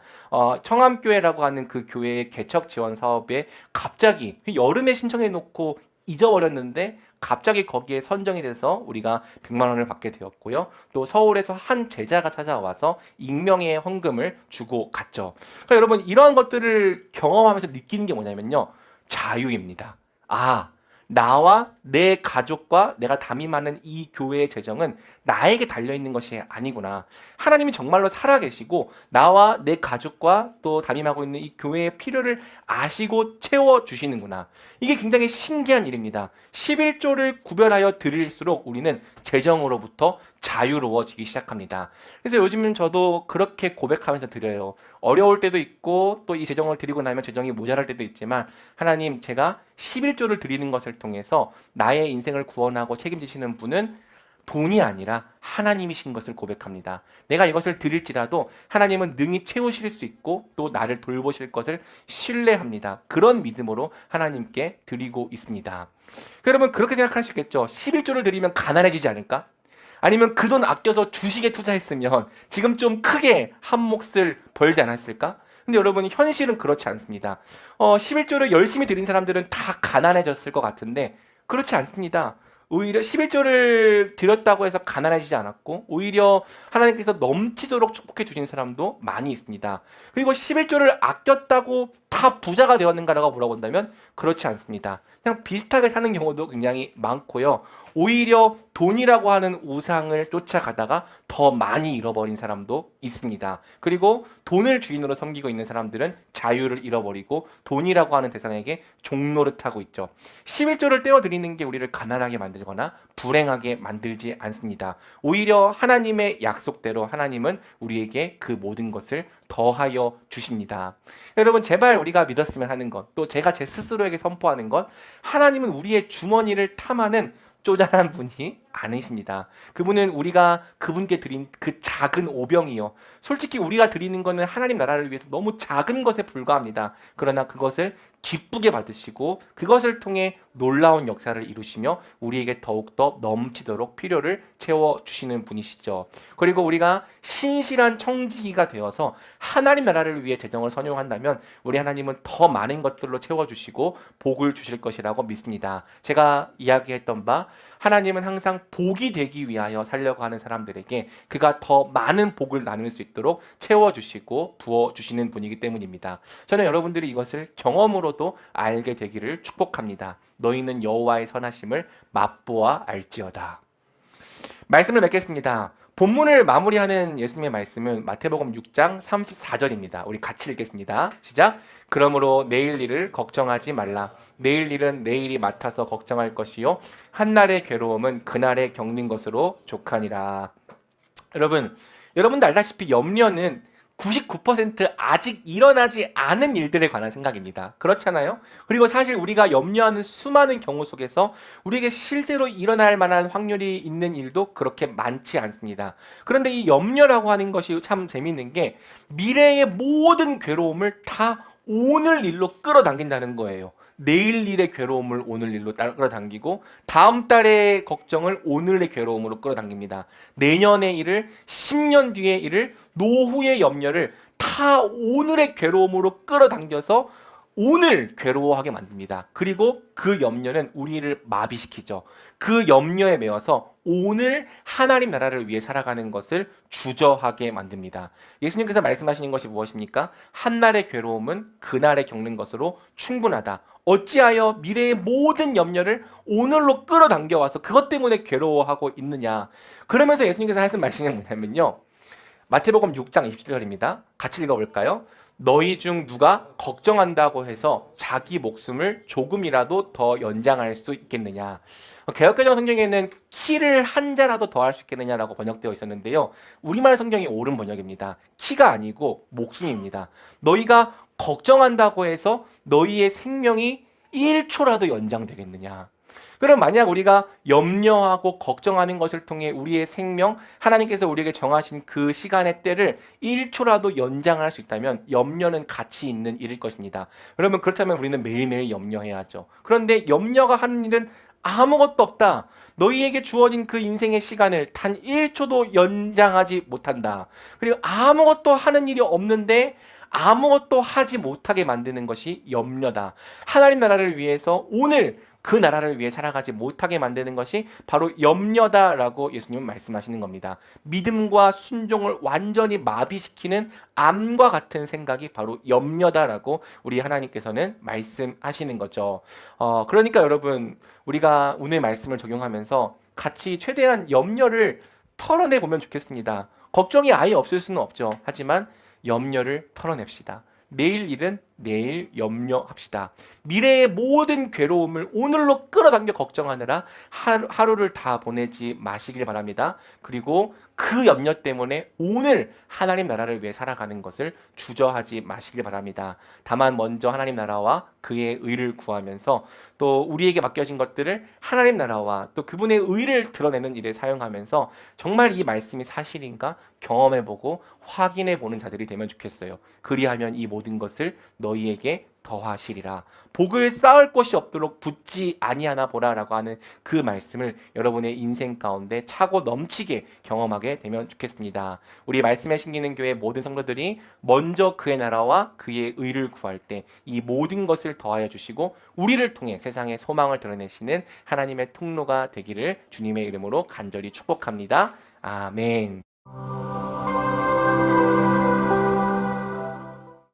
청암교회라고 하는 그 교회의 개척 지원 사업에 갑자기 여름에 신청해 놓고 잊어버렸는데 갑자기 거기에 선정이 돼서 우리가 100만 원을 받게 되었고요. 또 서울에서 한 제자가 찾아와서 익명의 헌금을 주고 갔죠. 그러니까 여러분 이러한 것들을 경험하면서 느끼는 게 뭐냐면요. 자유입니다. 나와 내 가족과 내가 담임하는 이 교회의 재정은 나에게 달려있는 것이 아니구나. 하나님이 정말로 살아계시고 나와 내 가족과 또 담임하고 있는 이 교회의 필요를 아시고 채워주시는구나. 이게 굉장히 신기한 일입니다. 11조를 구별하여 드릴수록 우리는 재정으로부터 자유로워지기 시작합니다. 그래서 요즘은 저도 그렇게 고백하면서 드려요. 어려울 때도 있고 또 이 재정을 드리고 나면 재정이 모자랄 때도 있지만 하나님 제가 11조를 드리는 것을 통해서 나의 인생을 구원하고 책임지시는 분은 돈이 아니라 하나님이신 것을 고백합니다. 내가 이것을 드릴지라도 하나님은 능히 채우실 수 있고 또 나를 돌보실 것을 신뢰합니다. 그런 믿음으로 하나님께 드리고 있습니다. 여러분 그렇게 생각하시겠죠? 11조를 드리면 가난해지지 않을까? 아니면 그 돈 아껴서 주식에 투자했으면 지금 좀 크게 한 몫을 벌지 않았을까? 근데 여러분 현실은 그렇지 않습니다. 11조를 열심히 드린 사람들은 다 가난해졌을 것 같은데 그렇지 않습니다. 오히려 11조를 드렸다고 해서 가난해지지 않았고 오히려 하나님께서 넘치도록 축복해 주신 사람도 많이 있습니다. 그리고 11조를 아꼈다고 다 부자가 되었는가라고 물어본다면 그렇지 않습니다. 그냥 비슷하게 사는 경우도 굉장히 많고요. 오히려 돈이라고 하는 우상을 쫓아가다가 더 많이 잃어버린 사람도 있습니다. 그리고 돈을 주인으로 섬기고 있는 사람들은 자유를 잃어버리고 돈이라고 하는 대상에게 종노릇하고 있죠. 11조를 떼어드리는 게 우리를 가난하게 만들거나 불행하게 만들지 않습니다. 오히려 하나님의 약속대로 하나님은 우리에게 그 모든 것을 더하여 주십니다. 여러분 제발 우리가 믿었으면 하는 것, 또 제가 제 스스로에게 선포하는 것, 하나님은 우리의 주머니를 탐하는 쪼잔한 분이 아니십니다. 그분은 우리가 그분께 드린 그 작은 오병이요. 솔직히 우리가 드리는 것은 하나님 나라를 위해서 너무 작은 것에 불과합니다. 그러나 그것을 기쁘게 받으시고 그것을 통해 놀라운 역사를 이루시며 우리에게 더욱더 넘치도록 필요를 채워주시는 분이시죠. 그리고 우리가 신실한 청지기가 되어서 하나님 나라를 위해 재정을 선용한다면 우리 하나님은 더 많은 것들로 채워주시고 복을 주실 것이라고 믿습니다. 제가 이야기했던 바 하나님은 항상 복이 되기 위하여 살려고 하는 사람들에게 그가 더 많은 복을 나눌 수 있도록 채워주시고 부어주시는 분이기 때문입니다. 저는 여러분들이 이것을 경험으로도 알게 되기를 축복합니다. 너희는 여호와의 선하심을 맛보아 알지어다. 말씀을 맺겠습니다. 본문을 마무리하는 예수님의 말씀은 마태복음 6장 34절입니다. 우리 같이 읽겠습니다. 시작. 그러므로 내일 일을 걱정하지 말라. 내일 일은 내일이 맡아서 걱정할 것이요 한날의 괴로움은 그날에 겪는 것으로 족하니라. 여러분도 알다시피 염려는 99% 아직 일어나지 않은 일들에 관한 생각입니다. 그렇잖아요? 그리고 사실 우리가 염려하는 수많은 경우 속에서 우리에게 실제로 일어날 만한 확률이 있는 일도 그렇게 많지 않습니다. 그런데 이 염려라고 하는 것이 참 재밌는 게 미래의 모든 괴로움을 다 오늘 일로 끌어당긴다는 거예요. 내일 일의 괴로움을 오늘 일로 끌어당기고 다음 달의 걱정을 오늘의 괴로움으로 끌어당깁니다. 내년의 일을 10년 뒤의 일을 노후의 염려를 다 오늘의 괴로움으로 끌어당겨서 오늘 괴로워하게 만듭니다. 그리고 그 염려는 우리를 마비시키죠. 그 염려에 매여서 오늘 하나님 나라를 위해 살아가는 것을 주저하게 만듭니다. 예수님께서 말씀하시는 것이 무엇입니까? 한날의 괴로움은 그날에 겪는 것으로 충분하다. 어찌하여 미래의 모든 염려를 오늘로 끌어당겨와서 그것 때문에 괴로워하고 있느냐. 그러면서 예수님께서 하신 말씀이 뭐냐면요. 마태복음 6장 27절입니다. 같이 읽어볼까요? 너희 중 누가 걱정한다고 해서 자기 목숨을 조금이라도 더 연장할 수 있겠느냐. 개역개정 성경에는 키를 한 자라도 더 할 수 있겠느냐라고 번역되어 있었는데요. 우리말 성경이 옳은 번역입니다. 키가 아니고 목숨입니다. 너희가 걱정한다고 해서 너희의 생명이 1초라도 연장되겠느냐. 그럼 만약 우리가 염려하고 걱정하는 것을 통해 우리의 생명, 하나님께서 우리에게 정하신 그 시간의 때를 1초라도 연장할 수 있다면 염려는 가치 있는 일일 것입니다. 그러면 그렇다면 우리는 매일매일 염려해야죠. 그런데 염려가 하는 일은 아무것도 없다. 너희에게 주어진 그 인생의 시간을 단 1초도 연장하지 못한다. 그리고 아무것도 하는 일이 없는데 아무것도 하지 못하게 만드는 것이 염려다. 하나님 나라를 위해서 오늘 그 나라를 위해 살아가지 못하게 만드는 것이 바로 염려다라고 예수님은 말씀하시는 겁니다. 믿음과 순종을 완전히 마비시키는 암과 같은 생각이 바로 염려다라고 우리 하나님께서는 말씀하시는 거죠. 그러니까 여러분, 우리가 오늘 말씀을 적용하면서 같이 최대한 염려를 털어내 보면 좋겠습니다. 걱정이 아예 없을 수는 없죠. 하지만 염려를 털어냅시다. 내일 일은 내일 염려합시다. 미래의 모든 괴로움을 오늘로 끌어당겨 걱정하느라 하루를 다 보내지 마시길 바랍니다. 그리고 그 염려 때문에 오늘 하나님 나라를 위해 살아가는 것을 주저하지 마시길 바랍니다. 다만 먼저 하나님 나라와 그의 의를 구하면서 또 우리에게 맡겨진 것들을 하나님 나라와 또 그분의 의를 드러내는 일에 사용하면서 정말 이 말씀이 사실인가 경험해보고 확인해보는 자들이 되면 좋겠어요. 그리하면 이 모든 것을 너희에게 더하시리라. 복을 쌓을 곳이 없도록 붙지 아니하나 보라라고 하는 그 말씀을 여러분의 인생 가운데 차고 넘치게 경험하게 되면 좋겠습니다. 우리 말씀에 심기는 교회 모든 성도들이 먼저 그의 나라와 그의 의를 구할 때 이 모든 것을 더하여 주시고 우리를 통해 세상의 소망을 드러내시는 하나님의 통로가 되기를 주님의 이름으로 간절히 축복합니다. 아멘.